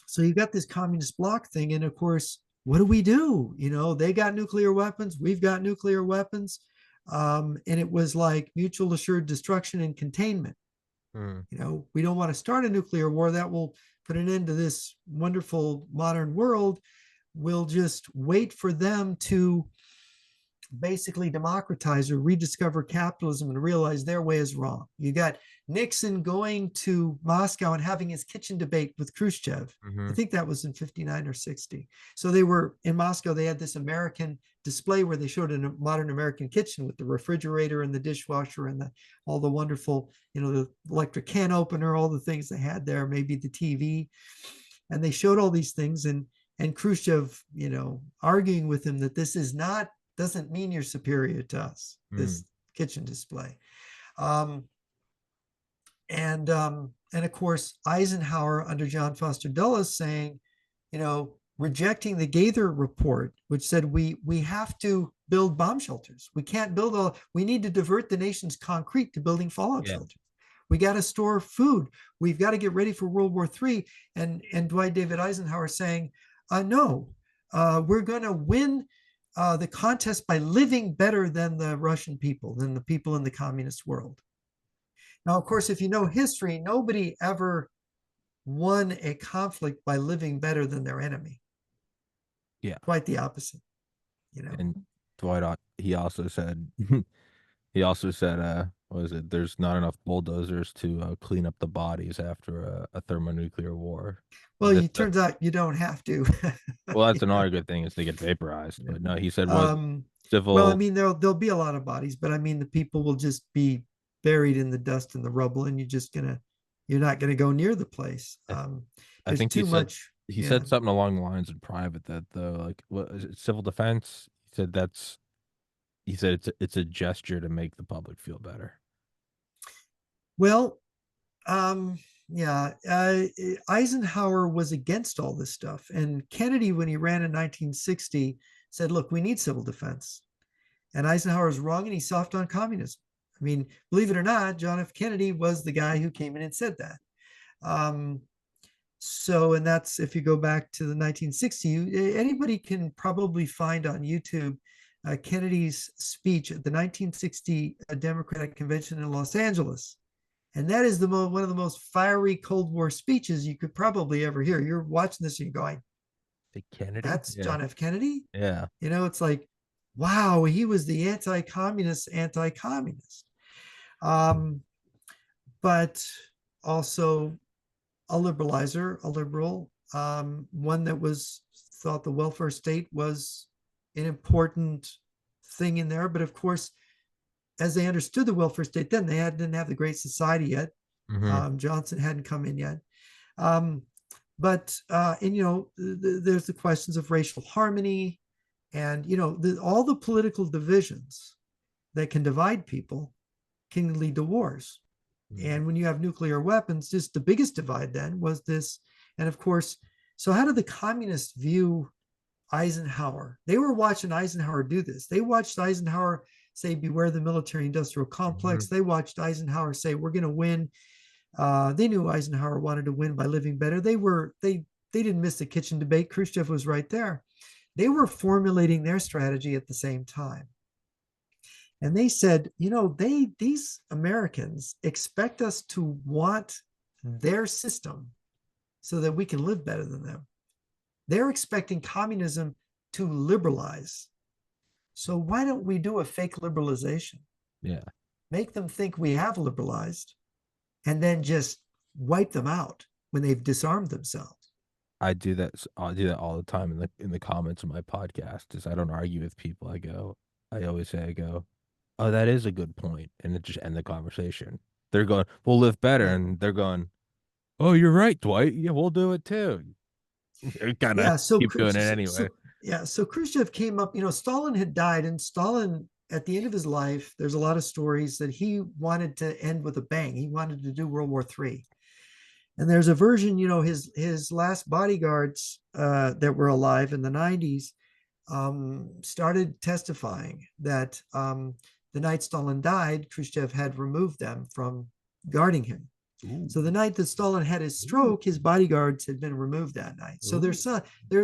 So you've got this communist bloc thing. And of course, what do? They got nuclear weapons. We've got nuclear weapons. And it was like mutual assured destruction and containment. Mm. We don't want to start a nuclear war that will put an end to this wonderful modern world. We'll just wait for them to basically democratize or rediscover capitalism and realize their way is wrong. You got Nixon going to Moscow and having his kitchen debate with Khrushchev. Mm-hmm. I think that was in 59 or 60. So they were in Moscow. They had this American display where they showed a modern American kitchen with the refrigerator and the dishwasher and all the wonderful, the electric can opener, all the things they had there, maybe the TV. And they showed all these things, and Khrushchev, arguing with him that this doesn't mean you're superior to us, this kitchen display. And of course, Eisenhower under John Foster Dulles saying, rejecting the Gaither report, which said we have to build bomb shelters. We can't build we need to divert the nation's concrete to building fallout shelters. We got to store food. We've got to get ready for World War III. And Dwight David Eisenhower saying, no, we're going to win the contest by living better than the Russian people, than the people in the communist world. Now, of course, if you know history, nobody ever won a conflict by living better than their enemy. Yeah. Quite the opposite, And Dwight, he also said, what was it? There's not enough bulldozers to clean up the bodies after a thermonuclear war. Well, it turns out you don't have to. Well, that's another good thing, is they get vaporized. But no, he said civil. Well, I mean, there'll be a lot of bodies, but I mean, the people will just be buried in the dust and the rubble, and you're not gonna go near the place. I think too much. He said something along the lines in private that what is it, civil defense? He said it's a gesture to make the public feel better. Well, yeah, Eisenhower was against all this stuff, and Kennedy, when he ran in 1960, said, "Look, we need civil defense," and Eisenhower is wrong, and he's soft on communism. I mean, believe it or not, John F. Kennedy was the guy who came in and said that. So, and that's, if you go back to the 1960s, anybody can probably find on YouTube Kennedy's speech at the 1960 Democratic Convention in Los Angeles. And that is one of the most fiery Cold War speeches you could probably ever hear. You're watching this and you're going, Kennedy? That's John F. Kennedy? Yeah. It's like, wow, he was the anti-communist. But also a liberalizer, a liberal. one that was thought the welfare state was an important thing in there. But of course, as they understood the welfare state, then didn't have the Great Society yet. Hmm. Johnson hadn't come in yet. Um, and there's the questions of racial harmony, and all the political divisions that can divide people can lead to wars. And when you have nuclear weapons, just the biggest divide then was this. And of course, so how did the communists view Eisenhower? They were watching Eisenhower do this. They watched Eisenhower say, beware the military industrial Hmm. complex. They watched Eisenhower say, we're going to win. They knew Eisenhower wanted to win by living better. They didn't miss the kitchen debate. Khrushchev was right there. They were formulating their strategy at the same time. And they said, these Americans expect us to want their system so that we can live better than them. They're expecting communism to liberalize. So why don't we do a fake liberalization? Yeah. Make them think we have liberalized and then just wipe them out when they've disarmed themselves. I do that all the time in the comments of my podcast. Is I don't argue with people. I always say, oh, that is a good point, and it just end the conversation. They're going, we'll live better, Yeah. and they're going, oh, you're right, Dwight. Yeah, we'll do it too. They kind of Yeah. So, keep doing it anyway. so, yeah. So Khrushchev came up, Stalin had died, and Stalin, at the end of his life, there's a lot of stories that he wanted to end with a bang. He wanted to do World War III. And there's a version, his last bodyguards that were alive in the 90s started testifying that the night Stalin died, Khrushchev had removed them from guarding him. Ooh, So the night that Stalin had his ooh, stroke, his bodyguards had been removed that night. So ooh. there's this Huh.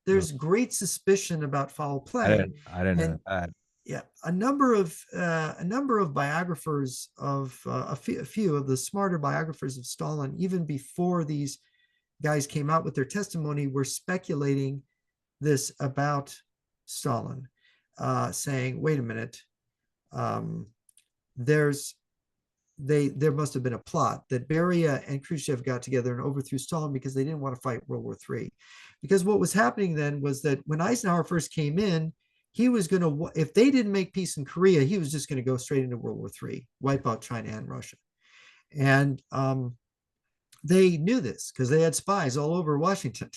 there's great suspicion about foul play, I didn't know and that. yeah, a number of biographers of a few of the smarter biographers of Stalin, even before these guys came out with their testimony, were speculating this about Stalin, saying, "Wait a minute, um, there's there must have been a plot that Beria and Khrushchev got together and overthrew Stalin because they didn't want to fight World War III. Because what was happening then was that when Eisenhower first came in, he was going to, if they didn't make peace in Korea, he was just going to go straight into World War III, wipe out China and Russia. And they knew this because they had spies all over Washington.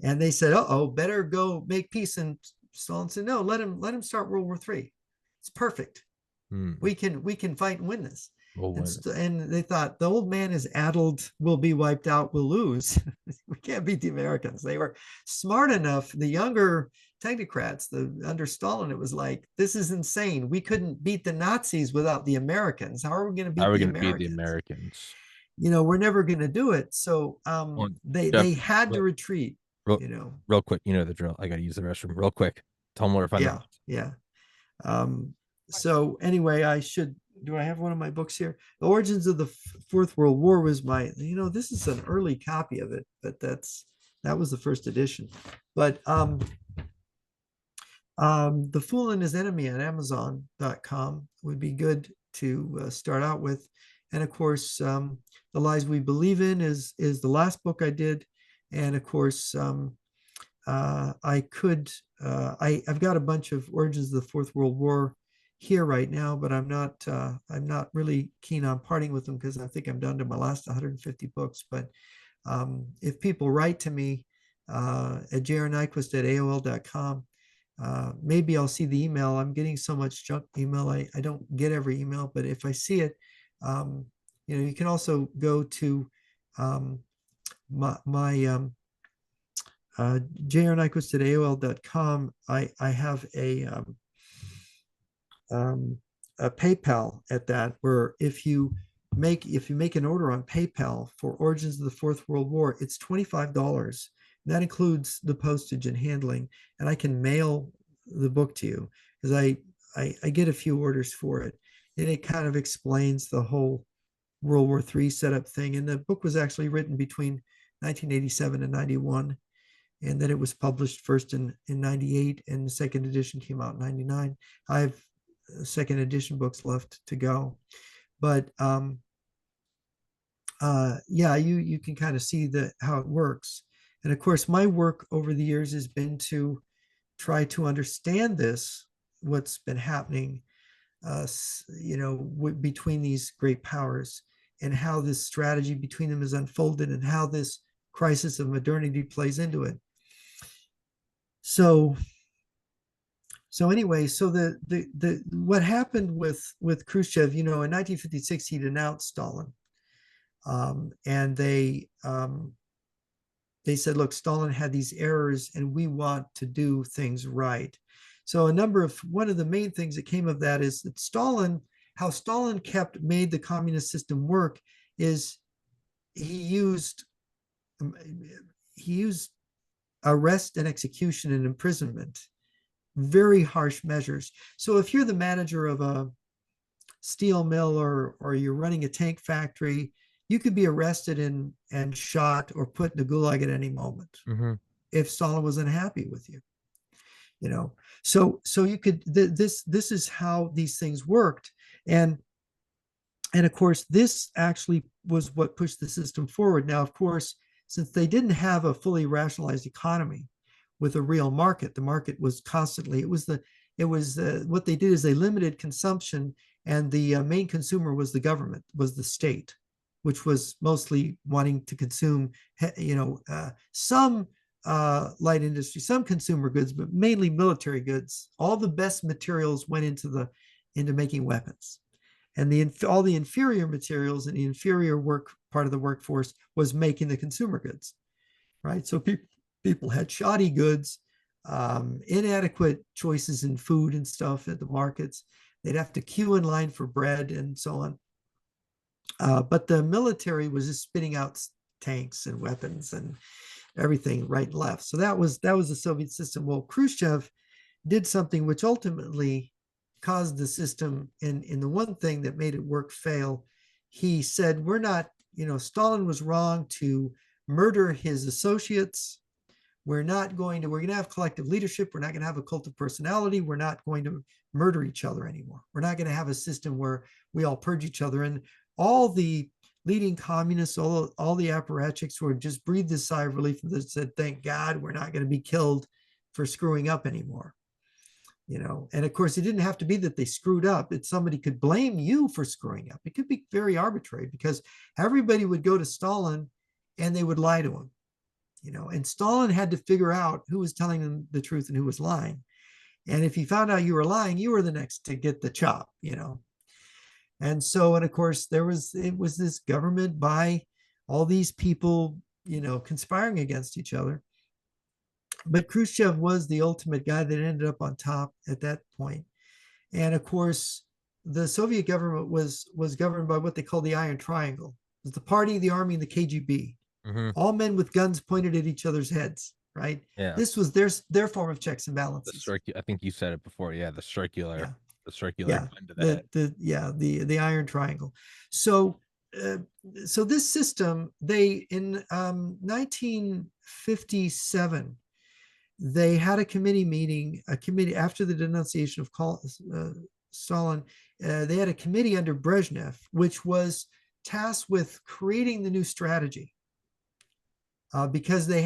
And they said, "Oh, better go make peace." And Stalin said, "No, let him start World War III. It's perfect. Hmm. We can fight and win this." Well, And when and they thought the old man is addled. We'll be wiped out. We'll lose. We can't beat the Americans. They were smart enough. The younger technocrats, under Stalin, it was like, this is insane. We couldn't beat the Nazis without the Americans. How are we going to how beat are we the going to beat the Americans? Americans? We're never going to do it. So One, Jeff, they had to real, retreat. real, You know, real quick. You know the drill. I got to use the restroom real quick. Tell them where to find the yeah, books. yeah. So anyway, do I have one of my books here? The Origins of the Fourth World War was this is an early copy of it, but that was the first edition. But The Fool and His Enemy on Amazon.com would be good to start out with. And of course, The Lies We Believe In is the last book I did. And of course, I've got a bunch of Origins of the Fourth World War here right now, but I'm not really keen on parting with them because I think I'm down to my last 150 books. But if people write to me at jrnyquist@aol.com, maybe I'll see the email. I'm getting so much junk email. I don't get every email, but if I see it, um, you can also go to um, my jrnyquist at aol.com. I have a PayPal at that, where if you make an order on PayPal for Origins of the Fourth World War, it's $25. That includes the postage and handling, and I can mail the book to you because I get a few orders for it, and it kind of explains the whole World War III setup thing. And the book was actually written between 1987 and 91, and then it was published first in 98, and the second edition came out in 99. I have second edition books left to go. But yeah, you can kind of see how it works. And of course, my work over the years has been to try to understand this, what's been happening, between these great powers, and how this strategy between them is unfolded, and how this crisis of modernity plays into it. So, the what happened with Khrushchev, in 1956, he denounced Stalin, and they said, look, Stalin had these errors and we want to do things right. So one of the main things that came of that is that how Stalin made the communist system work is he used he used arrest and execution and imprisonment, very harsh measures. So if you're the manager of a steel mill, or you're running a tank factory, you could be arrested and shot or put in a gulag at any moment Mm-hmm. if Stalin was unhappy with you. So you could this is how these things worked. And of course, this actually was what pushed the system forward. Now, of course, since they didn't have a fully rationalized economy with a real market, the market was constantly, what they did is they limited consumption, and the main consumer was the government, was the state, which was mostly wanting to consume, some light industry, some consumer goods, but mainly military goods. All the best materials went into making weapons, and all the inferior materials and the inferior work part of the workforce was making the consumer goods, right? So people had shoddy goods, inadequate choices in food and stuff at the markets. They'd have to queue in line for bread and so on. But the military was just spitting out tanks and weapons and everything right and left. So that was the Soviet system. Well, Khrushchev did something which ultimately caused the system, in the one thing that made it work, fail. He said, we're not, Stalin was wrong to murder his associates. We're going to have collective leadership. We're not going to have a cult of personality. We're not going to murder each other anymore. We're not going to have a system where we all purge each other. And all the leading communists, all the apparatchiks, were just breathed a sigh of relief and said, thank God we're not going to be killed for screwing up anymore. And of course, it didn't have to be that they screwed up. Somebody could blame you for screwing up. It could be very arbitrary, because everybody would go to Stalin and they would lie to him. And Stalin had to figure out who was telling them the truth and who was lying. And if he found out you were lying, you were the next to get the chop. And of course, it was this government by all these people, conspiring against each other. But Khrushchev was the ultimate guy that ended up on top at that point. And of course, the Soviet government was governed by what they call the Iron Triangle. It was the party, the army, and the KGB. Mm-hmm. All men with guns pointed at each other's heads, right? Yeah. This was their form of checks and balances. I think you said it before. Yeah, the circular, yeah. the circular yeah. gun to the head. The Iron Triangle. So this system, they in 1957, they had a committee after the denunciation of Stalin. They had a committee under Brezhnev, which was tasked with creating the new strategy. Because the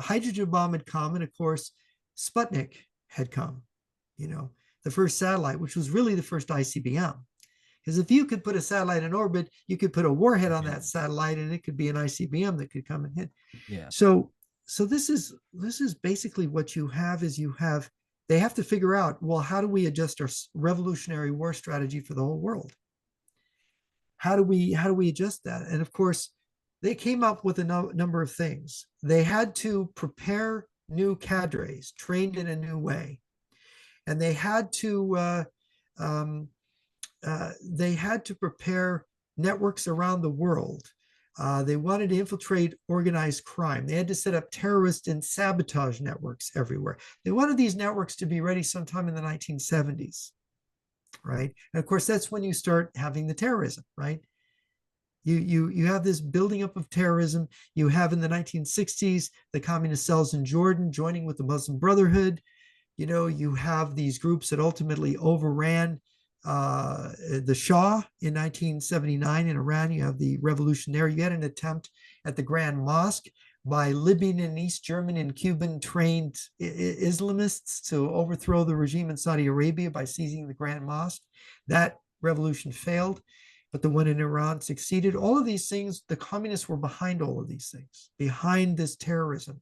hydrogen bomb had come, and of course, Sputnik had come, the first satellite, which was really the first ICBM. Because if you could put a satellite in orbit, you could put a warhead on that satellite, and it could be an ICBM that could come and hit. Yeah. So this is basically what you have is they have to figure out, well, how do we adjust our revolutionary war strategy for the whole world? How do we adjust that? And of course, they came up with a number of things. They had to prepare new cadres trained in a new way, and they had to prepare networks around the world. They wanted to infiltrate organized crime. They had to set up terrorist and sabotage networks everywhere. They wanted these networks to be ready sometime in the 1970s, right? And of course, that's when you start having the terrorism, right? You have this building up of terrorism. You have in the 1960s the communist cells in Jordan joining with the Muslim Brotherhood. You have these groups that ultimately overran the Shah in 1979 in Iran. You have the revolution there. You had an attempt at the Grand Mosque, by Libyan and East German and Cuban trained Islamists to overthrow the regime in Saudi Arabia by seizing the Grand Mosque. That revolution failed, but the one in Iran succeeded. All of these things, the communists were behind all of these things, behind this terrorism.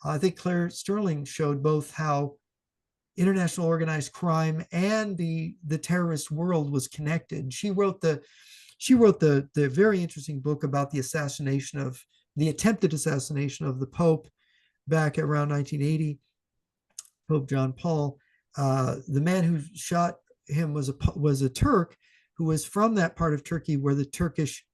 I think Claire Sterling showed both how international organized crime and the terrorist world was connected. She wrote the very interesting book about the attempted assassination of the Pope back around 1980, Pope John Paul. The man who shot him was a Turk who was from that part of Turkey where the Turkish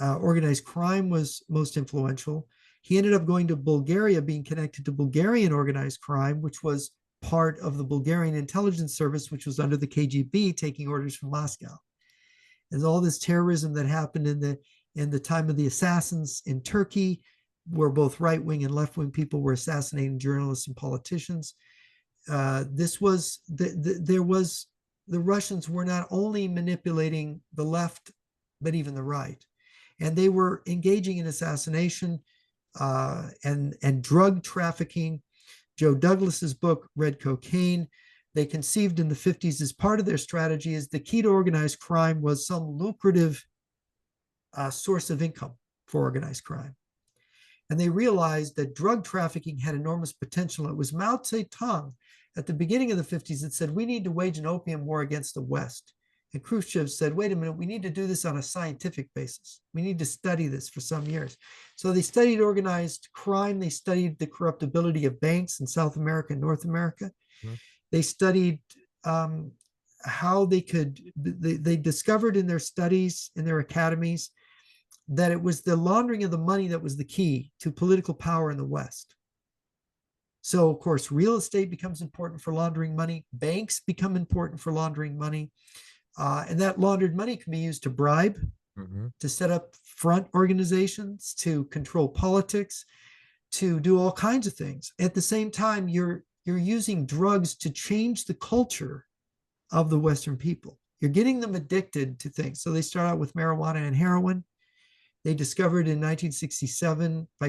organized crime was most influential. He ended up going to Bulgaria, being connected to Bulgarian organized crime, which was part of the Bulgarian intelligence service, which was under the KGB, taking orders from Moscow. And all this terrorism that happened in the time of the assassins in Turkey, where both right-wing and left-wing people were assassinating journalists and politicians. This was the Russians were not only manipulating the left, but even the right, and they were engaging in assassination and drug trafficking. Joe Douglas's book, Red Cocaine, they conceived in the 50s as part of their strategy is the key to organized crime was some lucrative source of income for organized crime. And they realized that drug trafficking had enormous potential. It was Mao Zedong at the beginning of the 50s that said, we need to wage an opium war against the West. And Khrushchev said, wait a minute, we need to do this on a scientific basis. We need to study this for some years. So they studied organized crime. They studied the corruptibility of banks in South America and North America. Mm-hmm. They studied how they discovered in their studies, in their academies, that it was the laundering of the money that was the key to political power in the West. So, of course, real estate becomes important for laundering money. Banks become important for laundering money. And that laundered money can be used to bribe, to set up front organizations, to control politics, to do all kinds of things. At the same time, you're using drugs to change the culture of the Western people. You're getting them addicted to things. So they start out with marijuana and heroin. They discovered in 1967 by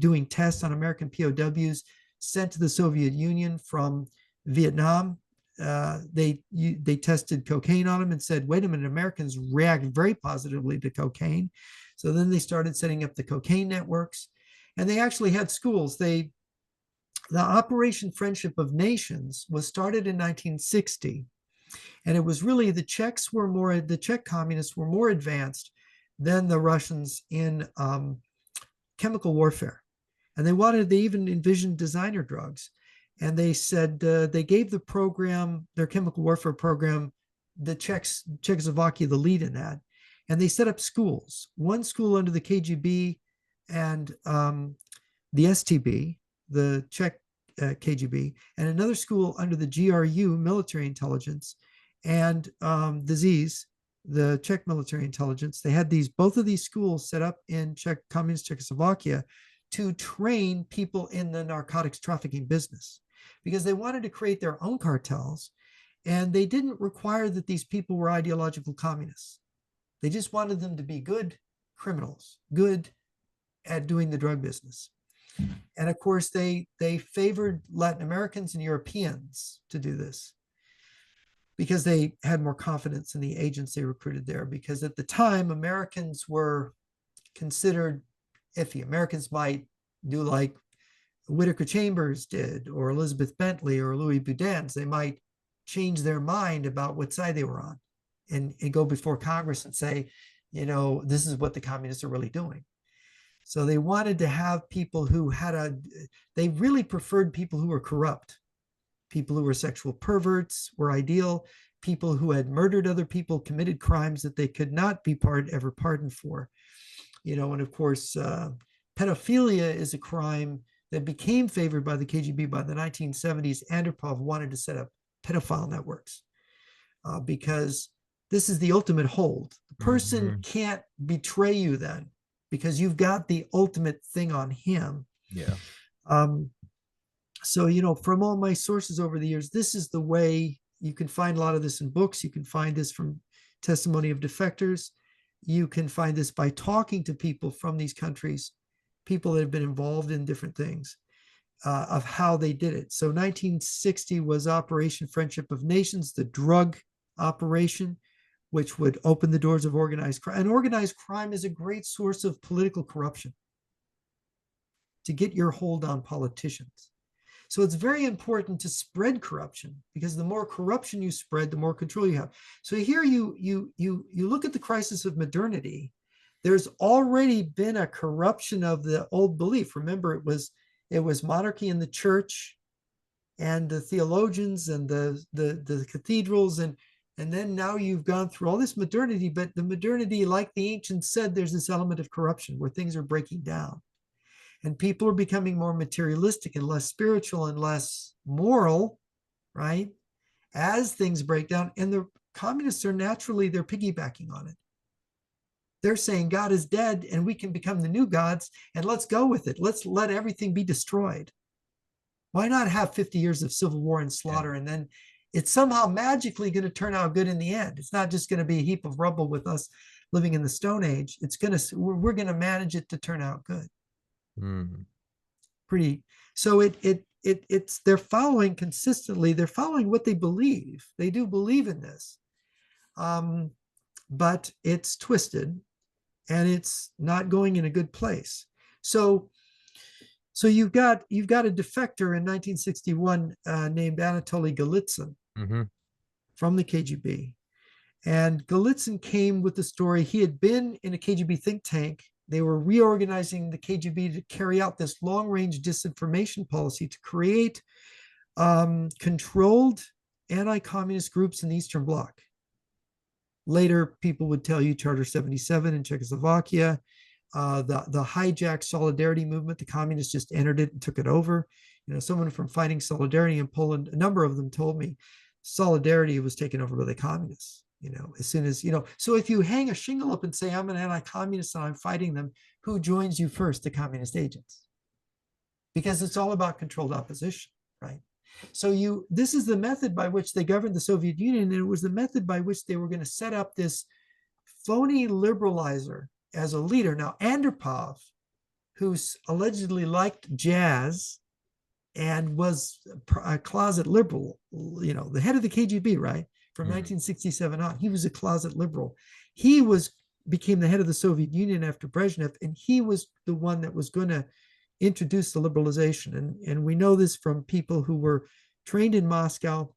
doing tests on American POWs sent to the Soviet Union from Vietnam. They tested cocaine on them and said, wait a minute, Americans react very positively to cocaine. So then they started setting up the cocaine networks, and they actually had schools. The Operation Friendship of Nations was started in 1960, and it was really the Czech communists were more advanced than the Russians in chemical warfare, and they even envisioned designer drugs. And they said they gave the program, their chemical warfare program, the Czechoslovakia the lead in that. And they set up schools, one school under the KGB and the STB, the Czech KGB, and another school under the GRU, military intelligence, and the ZIS, the Czech military intelligence. They had both of these schools set up in communist Czechoslovakia to train people in the narcotics trafficking business, because they wanted to create their own cartels, and they didn't require that these people were ideological communists. They just wanted them to be good criminals, good at doing the drug business. And of course, they favored Latin Americans and Europeans to do this because they had more confidence in the agents they recruited there. Because at the time, Americans were considered iffy. Americans might do like Whittaker Chambers did, or Elizabeth Bentley, or Louis Boudin's. They might change their mind about what side they were on and go before Congress and say, this is what the communists are really doing. So they wanted to have people who they really preferred people who were corrupt. People who were sexual perverts were ideal. People who had murdered other people, committed crimes that they could not be ever pardoned for. And of course, pedophilia is a crime that became favored by the KGB by the 1970s. Andropov wanted to set up pedophile networks because this is the ultimate hold. The person can't betray you then because you've got the ultimate thing on him. Yeah. So, from all my sources over the years, this is the way. You can find a lot of this in books. You can find this from testimony of defectors. You can find this by talking to people from these countries people that have been involved in different things of how they did it. So 1960 was Operation Friendship of Nations, the drug operation, which would open the doors of organized crime. And organized crime is a great source of political corruption to get your hold on politicians. So it's very important to spread corruption, because the more corruption you spread, the more control you have. So here you look at the crisis of modernity. There's already been a corruption of the old belief. Remember, it was monarchy in the church and the theologians and the cathedrals, and then now you've gone through all this modernity. But the modernity, like the ancients said, there's this element of corruption where things are breaking down. And people are becoming more materialistic and less spiritual and less moral, right? As things break down. And the communists are naturally, they're piggybacking on it. They're saying God is dead and we can become the new gods, and let's go with it. Let's let everything be destroyed. Why not have 50 years of civil war and slaughter, and then it's somehow magically going to turn out good in the end? It's not just going to be a heap of rubble with us living in the Stone Age. We're going to manage it to turn out good. Pretty. So it's they're following consistently. They're following what they believe. They do believe in this, but it's twisted, and it's not going in a good place. So you've got a defector in 1961 named Anatoly Golitsyn from the KGB, and Golitsyn came with the story. He had been in a KGB think tank. They were reorganizing the KGB to carry out this long-range disinformation policy to create controlled anti-communist groups in the Eastern Bloc. Later, people would tell you Charter 77 in Czechoslovakia, the hijacked Solidarity movement. The communists just entered it and took it over. Someone from Fighting Solidarity in Poland, a number of them told me Solidarity was taken over by the communists. As soon as, so if you hang a shingle up and say, I'm an anti-communist and I'm fighting them, who joins you first? The communist agents. Because it's all about controlled opposition, right? So this is the method by which they governed the Soviet Union, and it was the method by which they were going to set up this phony liberalizer as a leader. Now, Andropov, who allegedly liked jazz and was a closet liberal, the head of the KGB, right? From 1967 on, he was a closet liberal. He became the head of the Soviet Union after Brezhnev, and he was the one that was going to introduce the liberalization. And we know this from people who were trained in Moscow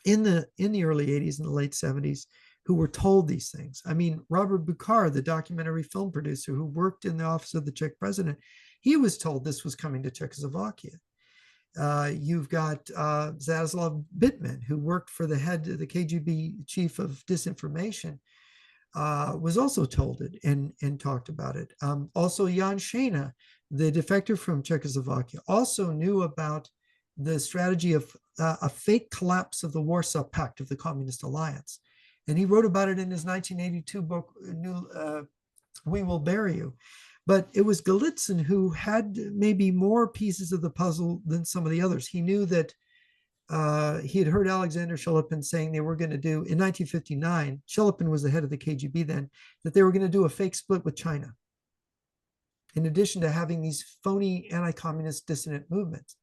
in the early 80s and the late 70s, who were told these things. I mean, Robert Bukhar, the documentary film producer who worked in the office of the Czech president, he was told this was coming to Czechoslovakia. You've got Zaslav Bittman, who worked for the head of the KGB chief of disinformation, was also told it and talked about it. Also, Jan Šejna, the defector from Czechoslovakia, also knew about the strategy of a fake collapse of the Warsaw Pact of the Communist Alliance. And he wrote about it in his 1982 book, We Will Bury You. But it was Golitsyn who had maybe more pieces of the puzzle than some of the others. He knew that he had heard Alexander Shelepin saying they were going to do, in 1959, Shelepin was the head of the KGB then, that they were going to do a fake split with China, in addition to having these phony anti-communist dissident movements,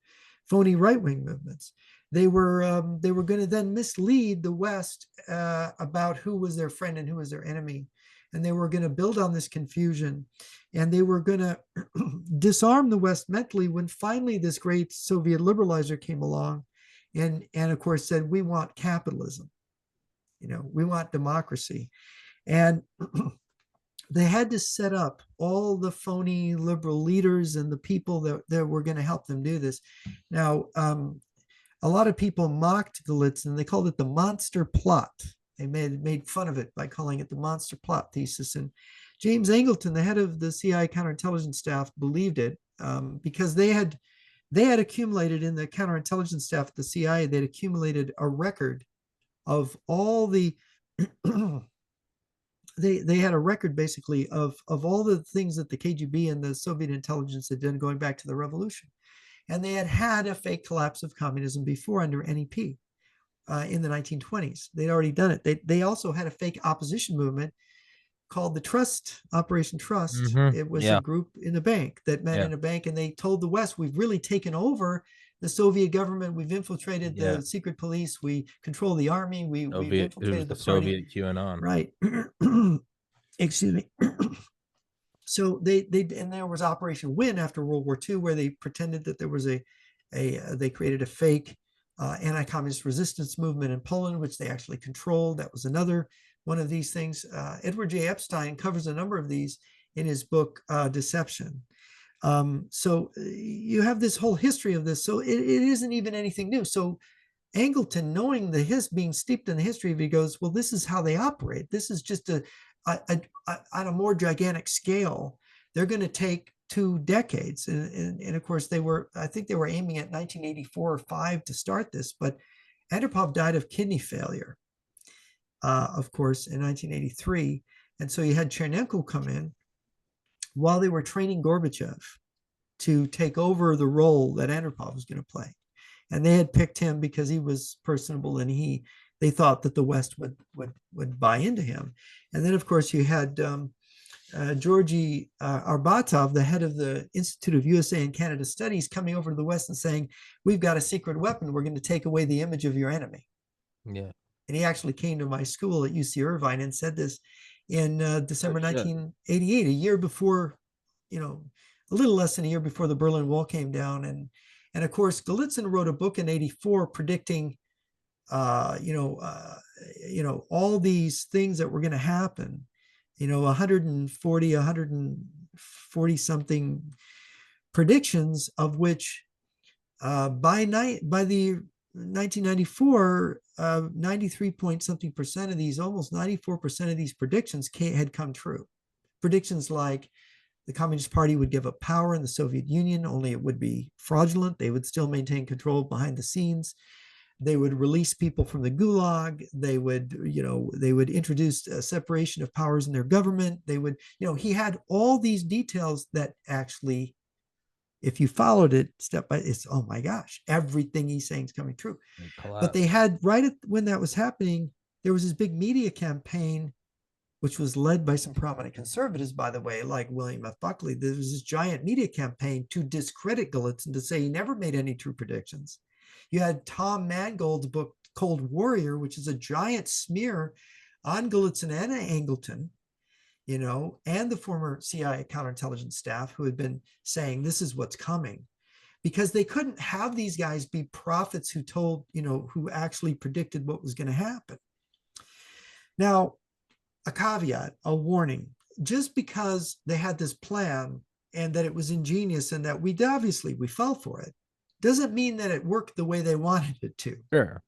phony right-wing movements. They were going to then mislead the West about who was their friend and who was their enemy. And they were going to build on this confusion, and they were going to disarm the West mentally when finally this great Soviet liberalizer came along and of course said, we want capitalism, we want democracy. And they had to set up all the phony liberal leaders and the people that were going to help them do this. Now, a lot of people mocked Golitsyn. They called it the monster plot. They made fun of it by calling it the monster plot thesis. And James Angleton, the head of the CIA counterintelligence staff, believed it because they had accumulated in the counterintelligence staff at the CIA, they'd accumulated a record of all the they had a record basically of all the things that the KGB and the Soviet intelligence had done going back to the revolution. And they had a fake collapse of communism before under NEP. In the 1920s. They'd already done it. They also had a fake opposition movement called the Trust, Operation Trust. Mm-hmm. It was a Yeah. group in a bank that met Yeah. in a bank, and they told the West, we've really taken over the Soviet government. We've infiltrated Yeah. the secret police. We control the army. We've Soviet. It was infiltrated the the party. Soviet QAnon. Right. Excuse me. So and there was Operation Win after World War II, where they pretended that there was they created a fake anti-communist resistance movement in Poland, which they actually controlled. That was another one of these things. Edward J. Epstein covers a number of these in his book Deception. So you have this whole history of this. So it isn't even anything new. So Angleton, knowing being steeped in the history of it, goes, well, this is how they operate. This is just on a more gigantic scale. They're going to take 2 decades. And of course, I think they were aiming at 1984 or 5 to start this, but Andropov died of kidney failure, of course, in 1983. And so you had Chernenko come in while they were training Gorbachev to take over the role that Andropov was going to play. And they had picked him because he was personable, and they thought that the West would buy into him. And then, of course, you had Georgy Arbatov, the head of the Institute of USA and Canada Studies, coming over to the West and saying, we've got a secret weapon. We're going to take away the image of your enemy. Yeah. And he actually came to my school at UC Irvine and said this in December 1988, a year before, a little less than a year before the Berlin Wall came down. And of course, Gallitzin wrote a book in '84 predicting, all these things that were going to happen. 140 something predictions, of which by the 1994, 93 point something percent of these, almost 94% of these predictions had come true. Predictions like the Communist Party would give up power in the Soviet Union, only it would be fraudulent. They would still maintain control behind the scenes. They would release people from the gulag. They would introduce a separation of powers in their government. They would, he had all these details that actually, if you followed it step by, it's, oh my gosh, everything he's saying is coming true. But they had, when that was happening, there was this big media campaign, which was led by some prominent conservatives, by the way, like William F. Buckley. There was this giant media campaign to discredit Gallitzin, to say he never made any true predictions. You had Tom Mangold's book, Cold Warrior, which is a giant smear on Gallitzin and Angleton, and the former CIA counterintelligence staff, who had been saying this is what's coming, because they couldn't have these guys be prophets who told, who actually predicted what was going to happen. Now, a caveat, a warning, just because they had this plan and that it was ingenious and that we fell for it, doesn't mean that it worked the way they wanted it to. Sure.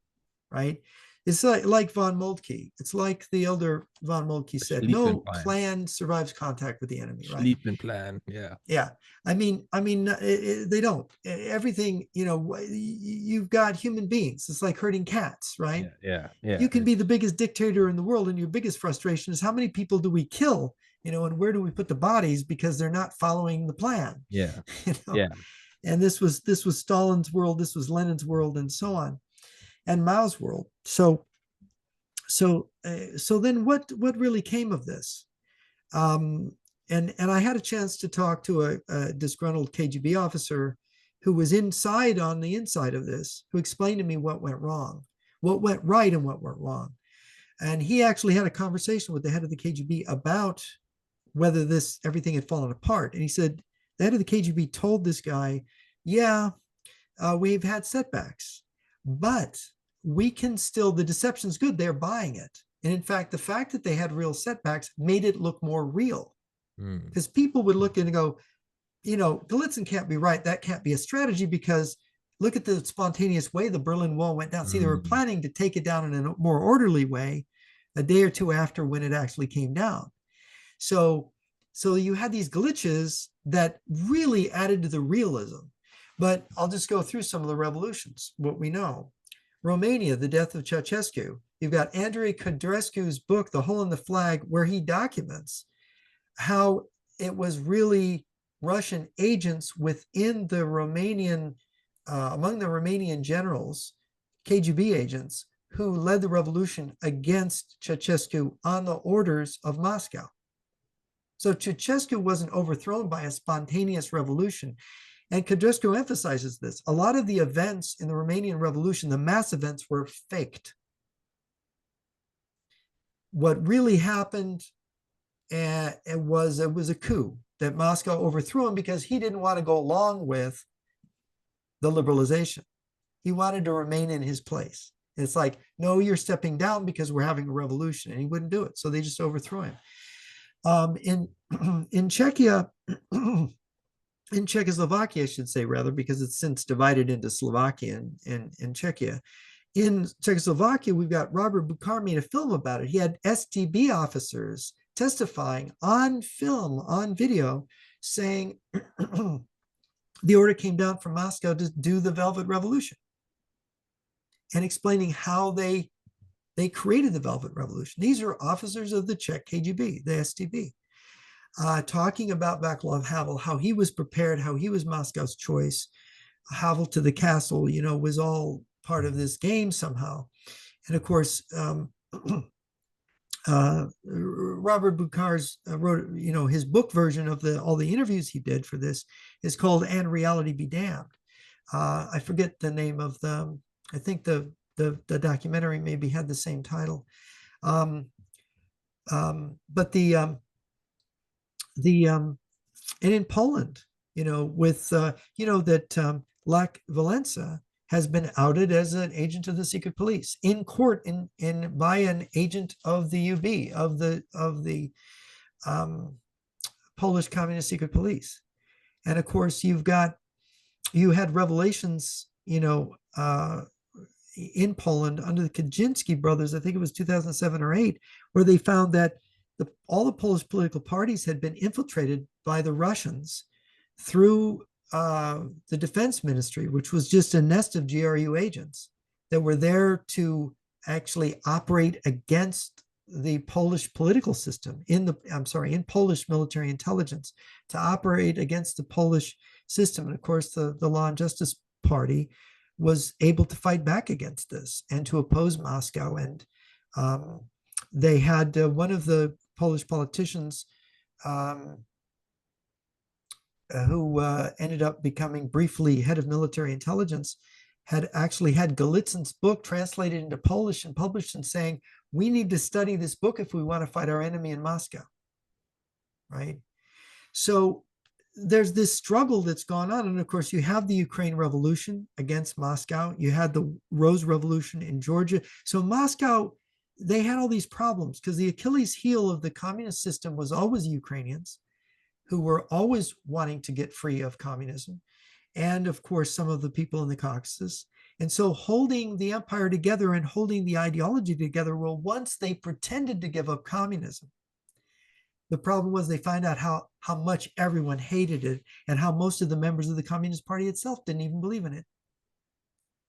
Right? It's like von Moltke. It's like the elder von Moltke said, no plan survives contact with the enemy, right? Sleeping plan, yeah. Yeah. I mean, they don't. Everything, you've got human beings. It's like herding cats, right? Yeah. You can be the biggest dictator in the world, and your biggest frustration is how many people do we kill, and where do we put the bodies because they're not following the plan. Yeah. Yeah. And this was Stalin's world, this was Lenin's world, and so on, and Mao's world. So then what really came of this? And I had a chance to talk to a disgruntled KGB officer who was on the inside of this, who explained to me what went wrong, what went right, and what went wrong. And he actually had a conversation with the head of the KGB about whether everything had fallen apart. And he said, the head of the KGB told this guy, we've had setbacks, but we can still, the deception's good, they're buying it. And in fact, the fact that they had real setbacks made it look more real, because people would look and go, Gallitzin can't be right. That can't be a strategy, because look at the spontaneous way the Berlin Wall went down. See, they were planning to take it down in a more orderly way a day or two after when it actually came down. So you had these glitches that really added to the realism. But I'll just go through some of the revolutions, what we know. Romania, the death of Ceausescu. You've got Andrei Codrescu's book, The Hole in the Flag, where he documents how it was really Russian agents within the Romanian, among the Romanian generals, KGB agents, who led the revolution against Ceausescu on the orders of Moscow. So Ceausescu wasn't overthrown by a spontaneous revolution. And Ceausescu emphasizes this. A lot of the events in the Romanian Revolution, the mass events, were faked. What really happened it was a coup that Moscow overthrew him because he didn't want to go along with the liberalization. He wanted to remain in his place. It's like, no, you're stepping down because we're having a revolution, and he wouldn't do it. So they just overthrew him. In in Czechia, in Czechoslovakia, I should say rather, because it's since divided into Slovakia and Czechia. In Czechoslovakia, we've got Robert Buchar made a film about it. He had STB officers testifying on film, on video, saying the order came down from Moscow to do the Velvet Revolution, and explaining how they created the Velvet Revolution. These are officers of the Czech KGB, the STB, talking about Václav Havel, how he was prepared, how he was Moscow's choice. Havel to the castle, was all part of this game somehow. And of course, Robert Buchar's wrote, his book version of all the interviews he did for this is called "And Reality Be Damned." I forget the name of I think the documentary maybe had the same title. But and in Poland, with that Lech Walesa has been outed as an agent of the secret police in court by an agent of the UB of the Polish Communist Secret Police. And of course, you had revelations, in Poland under the Kaczynski brothers. I think it was 2007 or 8, where they found that all the Polish political parties had been infiltrated by the Russians through the defense ministry, which was just a nest of GRU agents that were there to actually operate against the Polish political system in Polish military intelligence, to operate against the Polish system. And of course, the Law and Justice Party was able to fight back against this and to oppose Moscow. And they had one of the Polish politicians who ended up becoming briefly head of military intelligence, had actually had Golitsyn's book translated into Polish and published, and saying, we need to study this book if we want to fight our enemy in Moscow, right? So there's this struggle that's gone on. And of course, you have the Ukraine Revolution against Moscow. You had the Rose Revolution in Georgia. So Moscow, they had all these problems because the Achilles heel of the communist system was always Ukrainians, who were always wanting to get free of communism. And of course, some of the people in the Caucasus. And so holding the empire together and holding the ideology together, well, once they pretended to give up communism, the problem was they find out how much everyone hated it and how most of the members of the Communist Party itself didn't even believe in it.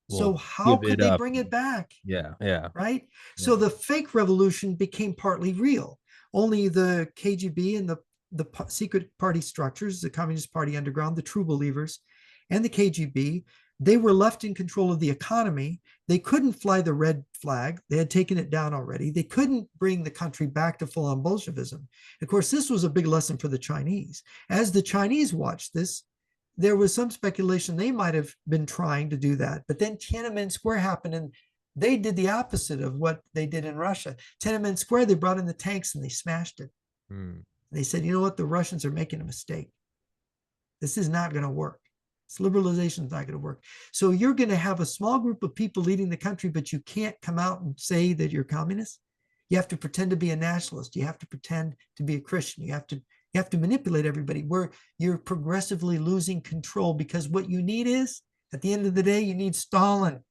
So how could they bring it back? Yeah. Right? Yeah. So the fake revolution became partly real. Only the KGB and the secret party structures, the Communist Party underground, the true believers, and the KGB, they were left in control of the economy. They couldn't fly the red flag. They had taken it down already. They couldn't bring the country back to full-on Bolshevism. Of course, this was a big lesson for the Chinese. As the Chinese watched this, there was some speculation they might have been trying to do that. But then Tiananmen Square happened, and they did the opposite of what they did in Russia. Tiananmen Square, they brought in the tanks and they smashed it. They said, you know what? The Russians are making a mistake. This is not going to work. This liberalization is not going to work. So you're going to have a small group of people leading the country, but you can't come out and say that you're communist. You have to pretend to be a nationalist. You have to pretend to be a Christian. You have to manipulate everybody, where you're progressively losing control, because what you need is, at the end of the day, you need Stalin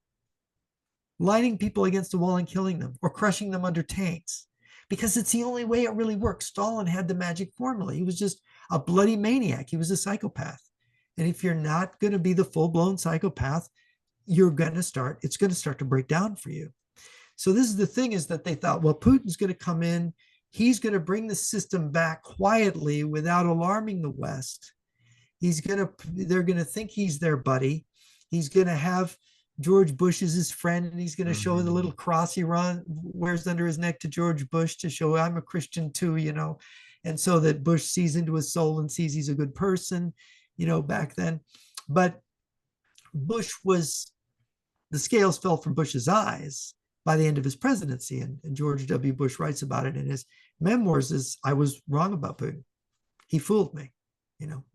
lining people against the wall and killing them, or crushing them under tanks, because it's the only way it really works. Stalin had the magic formula. He was just a bloody maniac. He was a psychopath. And if you're not going to be the full-blown psychopath, it's going to start to break down for you. So this is the thing, is that they thought, well, Putin's going to come in. He's going to bring the system back quietly without alarming the West. They're going to think he's their buddy. He's going to have George Bush as his friend, and he's going to show the little cross he wears under his neck to George Bush to show, I'm a Christian too, And so that Bush sees into his soul and sees he's a good person, back then. But Bush was, the scales fell from Bush's eyes by the end of his presidency. And George W. Bush writes about it in his memoirs as I was wrong about Putin. He fooled me.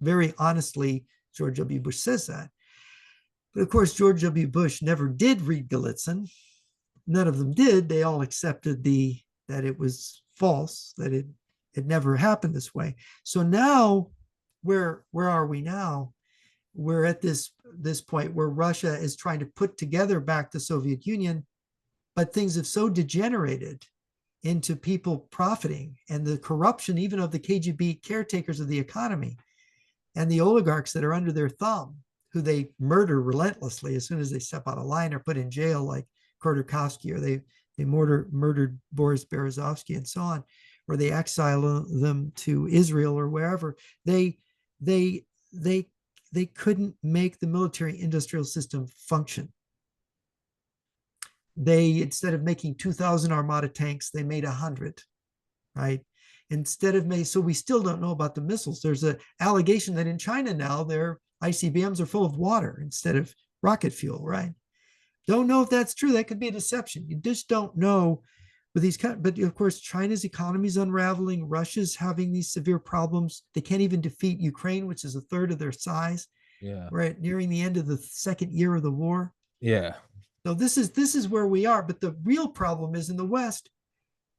Very honestly, George W. Bush says that. But of course, George W. Bush never did read Galitzin. None of them did. They all accepted that it was false, that it never happened this way. So now, where are we now? We're at this point where Russia is trying to put together back the Soviet Union, but things have so degenerated into people profiting and the corruption even of the KGB caretakers of the economy and the oligarchs that are under their thumb, who they murder relentlessly as soon as they step out of line or put in jail, like Khodorkovsky, or they murdered Boris Berezovsky and so on, or they exile them to Israel or wherever. They couldn't make the military industrial system function. They, instead of making 2,000 Armada tanks, they made 100, right? So we still don't know about the missiles. There's an allegation that in China now, their ICBMs are full of water instead of rocket fuel, right? Don't know if that's true. That could be a deception. You just don't know with these but of course, China's economy is unraveling. Russia's having these severe problems. They can't even defeat Ukraine, which is a third of their size. Yeah. We're nearing the end of the second year of the war. Yeah. So this is where we are. But the real problem is in the West,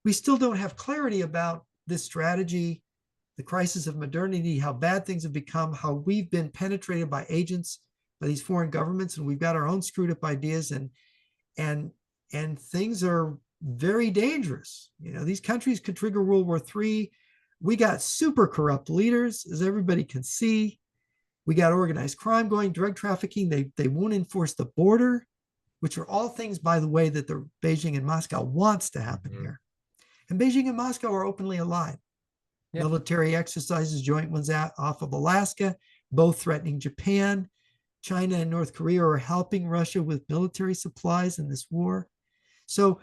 we still don't have clarity about this strategy, the crisis of modernity, how bad things have become, how we've been penetrated by agents, by these foreign governments, and we've got our own screwed up ideas, and things are very dangerous. These countries could trigger World War III. We got super corrupt leaders, as everybody can see. We got organized crime going, drug trafficking. They won't enforce the border, which are all things, by the way, that the Beijing and Moscow wants to happen here. And Beijing and Moscow are openly allied. Yeah. Military exercises, joint ones off of Alaska, both threatening Japan. China and North Korea are helping Russia with military supplies in this war. So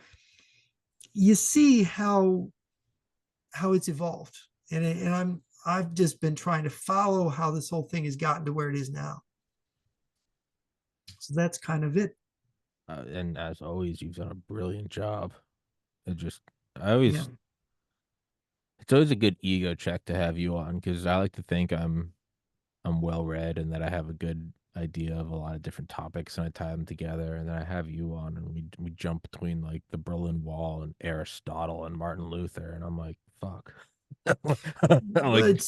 you see how it's evolved. And I've just been trying to follow how this whole thing has gotten to where it is now. So that's kind of it. And as always, you've done a brilliant job. It's always a good ego check to have you on, because I like to think I'm well read and that I have a good idea of a lot of different topics, and I tie them together, and then I have you on and we jump between like the Berlin Wall and Aristotle and Martin Luther, and I'm like, fuck. It's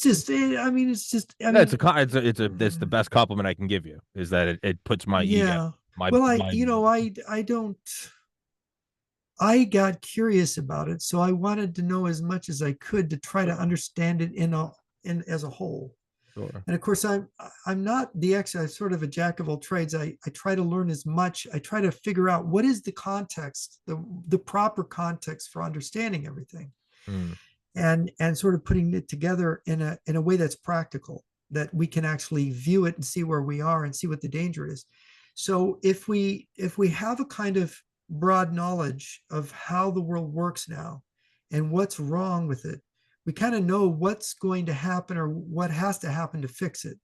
the best compliment I can give you, is that it puts my ego. I got curious about it, so I wanted to know as much as I could to try to understand it as a whole. Sure. And of course, I'm not the expert. I'm sort of a jack of all trades. I try to learn as much. I try to figure out what is the context, the proper context for understanding everything, and sort of putting it together in a way that's practical, that we can actually view it and see where we are and see what the danger is. So if we have a kind of broad knowledge of how the world works now and what's wrong with it, we kind of know what's going to happen or what has to happen to fix it.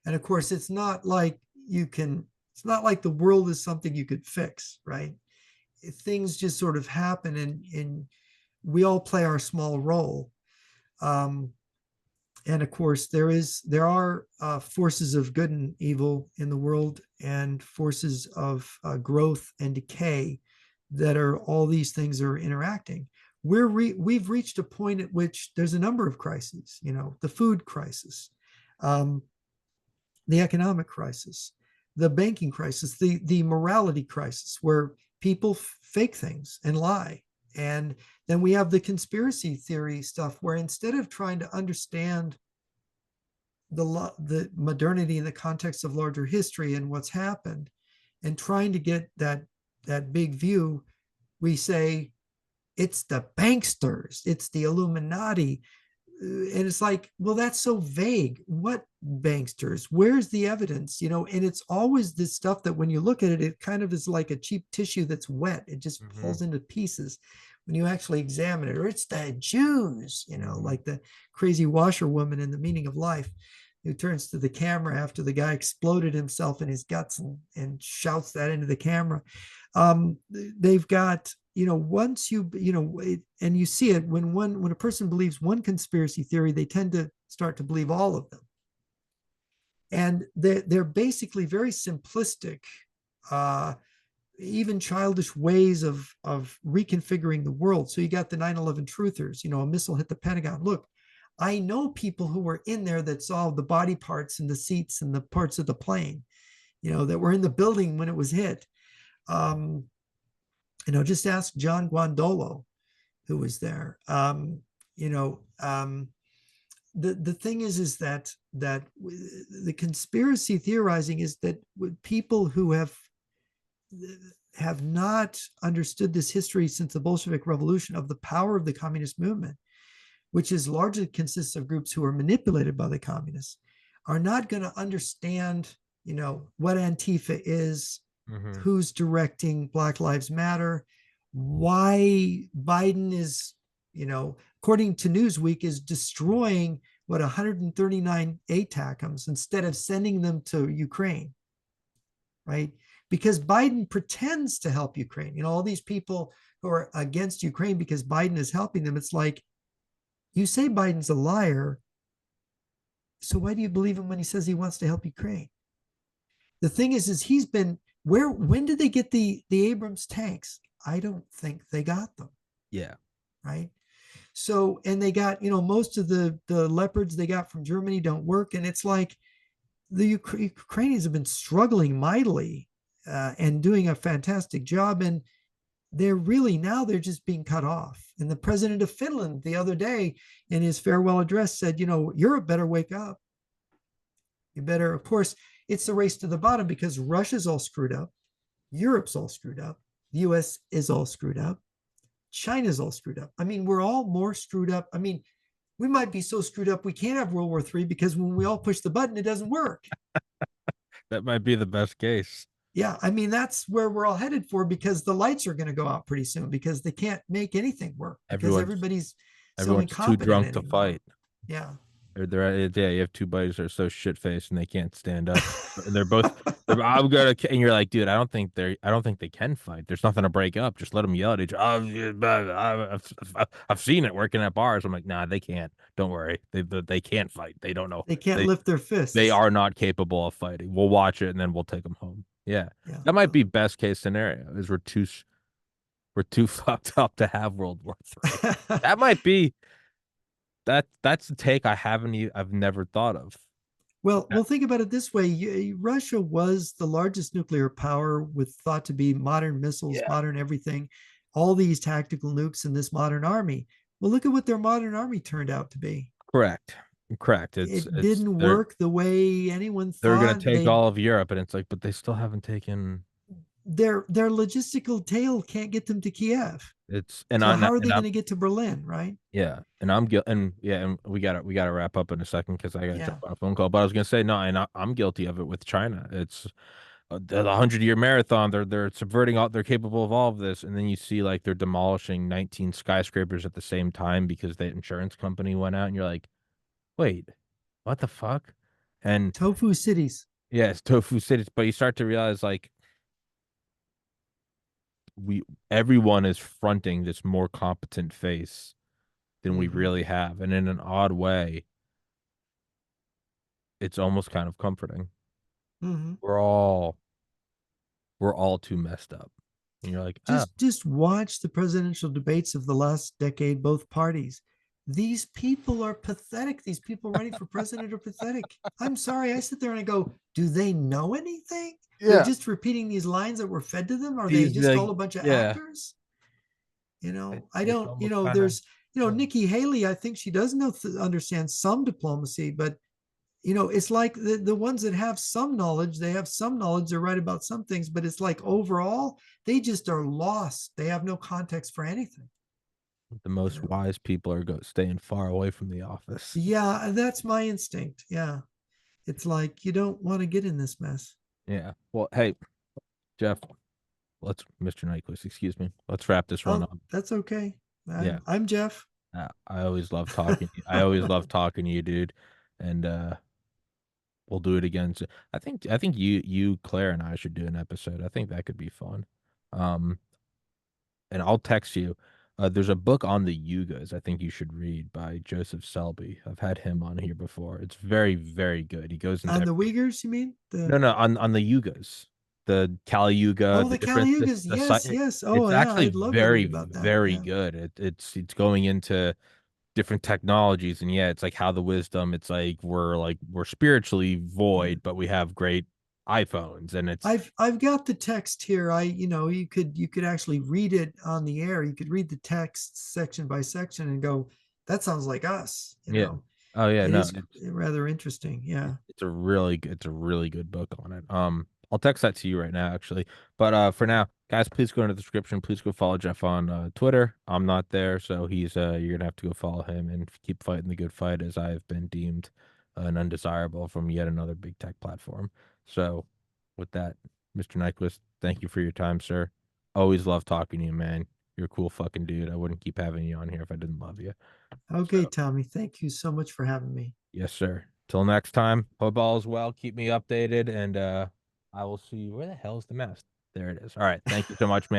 And of course, it's not like the world is something you could fix, right? Things just sort of happen, and we all play our small role. And of course, there are forces of good and evil in the world, and forces of growth and decay, that are, all these things are interacting. We've reached a point at which there's a number of crises, the food crisis, the economic crisis, the banking crisis, the morality crisis, where people fake things and lie. And then we have the conspiracy theory stuff, where instead of trying to understand the modernity in the context of larger history and what's happened, and trying to get that big view, we say, it's the banksters, it's the Illuminati. And it's like, well, that's so vague. What banksters? Where's the evidence? And it's always this stuff that when you look at it, it kind of is like a cheap tissue that's wet. It just falls into pieces. when you actually examine it, or it's the Jews, like the crazy washerwoman in The Meaning of Life, who turns to the camera after the guy exploded himself in his guts and shouts that into the camera. They've got, once and you see it when a person believes one conspiracy theory, they tend to start to believe all of them. And they're basically very simplistic, uh, even childish ways of reconfiguring the world. So you got the 9/11 truthers, a missile hit the Pentagon. Look, I know people who were in there that saw the body parts and the seats and the parts of the plane, that were in the building when it was hit. Um, just ask John Guandolo, who was there. You know, the thing is that the conspiracy theorizing is that people who have not understood this history since the Bolshevik Revolution of the power of the communist movement, which is largely consists of groups who are manipulated by the communists, are not going to understand, what Antifa is, Mm-hmm. who's directing Black Lives Matter, why Biden is, according to Newsweek, is destroying 139 ATACMs instead of sending them to Ukraine, right? Because Biden pretends to help Ukraine. All these people who are against Ukraine because Biden is helping them. It's like, you say Biden's a liar, so why do you believe him when he says he wants to help Ukraine? The thing is he's been when did they get the Abrams tanks? I don't think they got them. Yeah. Right. So, and they got, most of the Leopards they got from Germany don't work. And it's like the Ukrainians have been struggling mightily and doing a fantastic job. And they're just being cut off. And the president of Finland the other day in his farewell address said, Europe better wake up. You better, of course, it's the race to the bottom because Russia's all screwed up. Europe's all screwed up. The US is all screwed up. China's all screwed up. I mean, we're all more screwed up. I mean, we might be so screwed up we can't have World War III because when we all push the button, it doesn't work. That might be the best case. Yeah, I mean, that's where we're all headed for because the lights are going to go out pretty soon because they can't make anything work because Everyone's everybody's so everyone's too incompetent drunk to anymore. fight. Yeah. Yeah, you have two buddies that are so shit faced and they can't stand up. And they're both I'm gonna and you're like, dude, I don't think they can fight. There's nothing to break up. Just let them yell at each other. Oh, yeah, I've seen it working at bars. I'm like, nah, they can't. Don't worry. They can't fight. They don't know. They can't They lift their they fists. are not capable of fighting. We'll watch it and then we'll take them home. Yeah. Yeah. That might be best case scenario is we're too fucked up to have World War III. That might be that's a take I've never thought of. Well, think about it this way. Russia was the largest nuclear power with thought to be modern missiles, Yeah. modern everything, all these tactical nukes in this modern army. Well, look at what their modern army turned out to be. Correct. Correct. It It's didn't work the way anyone they're gonna thought. take all of Europe and it's like, but they still haven't taken Their logistical tail can't get them to Kiev. it's So how are they and going I'm to get to Berlin, right? yeah, and I'm guilty and yeah, and we gotta wrap up in a second because I gotta Yeah. jump on a phone call. But I was gonna say no, and I'm guilty of it with China. It's the 100-year marathon. They're subverting all. They're capable of all of this, and then you see like they're demolishing 19 skyscrapers at the same time because the insurance company went out, and you're like, wait, what the fuck? And Tofu cities. yes, tofu cities, but you start to realize like we everyone is fronting this more competent face than we Mm-hmm. really have, and in an odd way, it's almost kind of comforting. Mm-hmm. We're all we're all too messed up, and you're like, oh, Just watch the presidential debates of the last decade, both parties. These people are pathetic. These people running for president are pathetic. I'm sorry. I sit there and I go, do they know anything? They're yeah, just repeating these lines that were fed to them. Are they these just like all a bunch of yeah, actors? I it's don't, almost kind of there's, Nikki Haley, I think she does know, understand some diplomacy, but it's like the ones that have some knowledge, they have some knowledge, they're right about some things, but it's like overall, they just are lost. They have no context for anything, the you most know. wise people are staying far away from the office. Yeah, that's my instinct. Yeah. It's like you don't want to get in this mess. Yeah. Well, hey, Jeff, let's Mr. Nyquist, excuse me. Let's wrap this one Oh, up. that's okay. Yeah. I'm Jeff. I always love talking. I always love talking to you, dude. And we'll do it again. So I think you, Claire, and I should do an episode. I think that could be fun. Um, and I'll text you. There's a book on the Yugas I think you should read by Joseph Selby. I've had him on here before. It's very, very good. He goes into On the everything. Uyghurs, you mean? No, no, on the Yugas, the Kali Yuga, Oh, the the Kali different Yugas. the Yes, site. yes. Oh, It's yeah. actually I'd love to very, read about that. very Yeah. good. It's going into different technologies, and yeah, it's like how the wisdom. It's like we're spiritually Yeah. void, but we have great iPhones, and it's I've got the text here. You could actually read it on the air. You could read the text section by section and go, that sounds like us, you yeah. know. Oh yeah, It no, is rather interesting. Yeah. it's a really good book on it. I'll text that to you right now, actually. But for now, guys, please go into the description. Please go follow Jeff on Twitter. I'm not there, so he's you're gonna have to go follow him and keep fighting the good fight, as I have been deemed an undesirable from yet another big tech platform. So, with that, Mr. Nyquist, thank you for your time, sir. Always love talking to you, man. You're a cool fucking dude. I wouldn't keep having you on here if I didn't love you. Okay, So. Tommy. Thank you so much for having me. Yes, sir. Till next time, hope all is well. Keep me updated, and I will see you. Where the hell is the mast? There it is. All right. Thank you so much, man.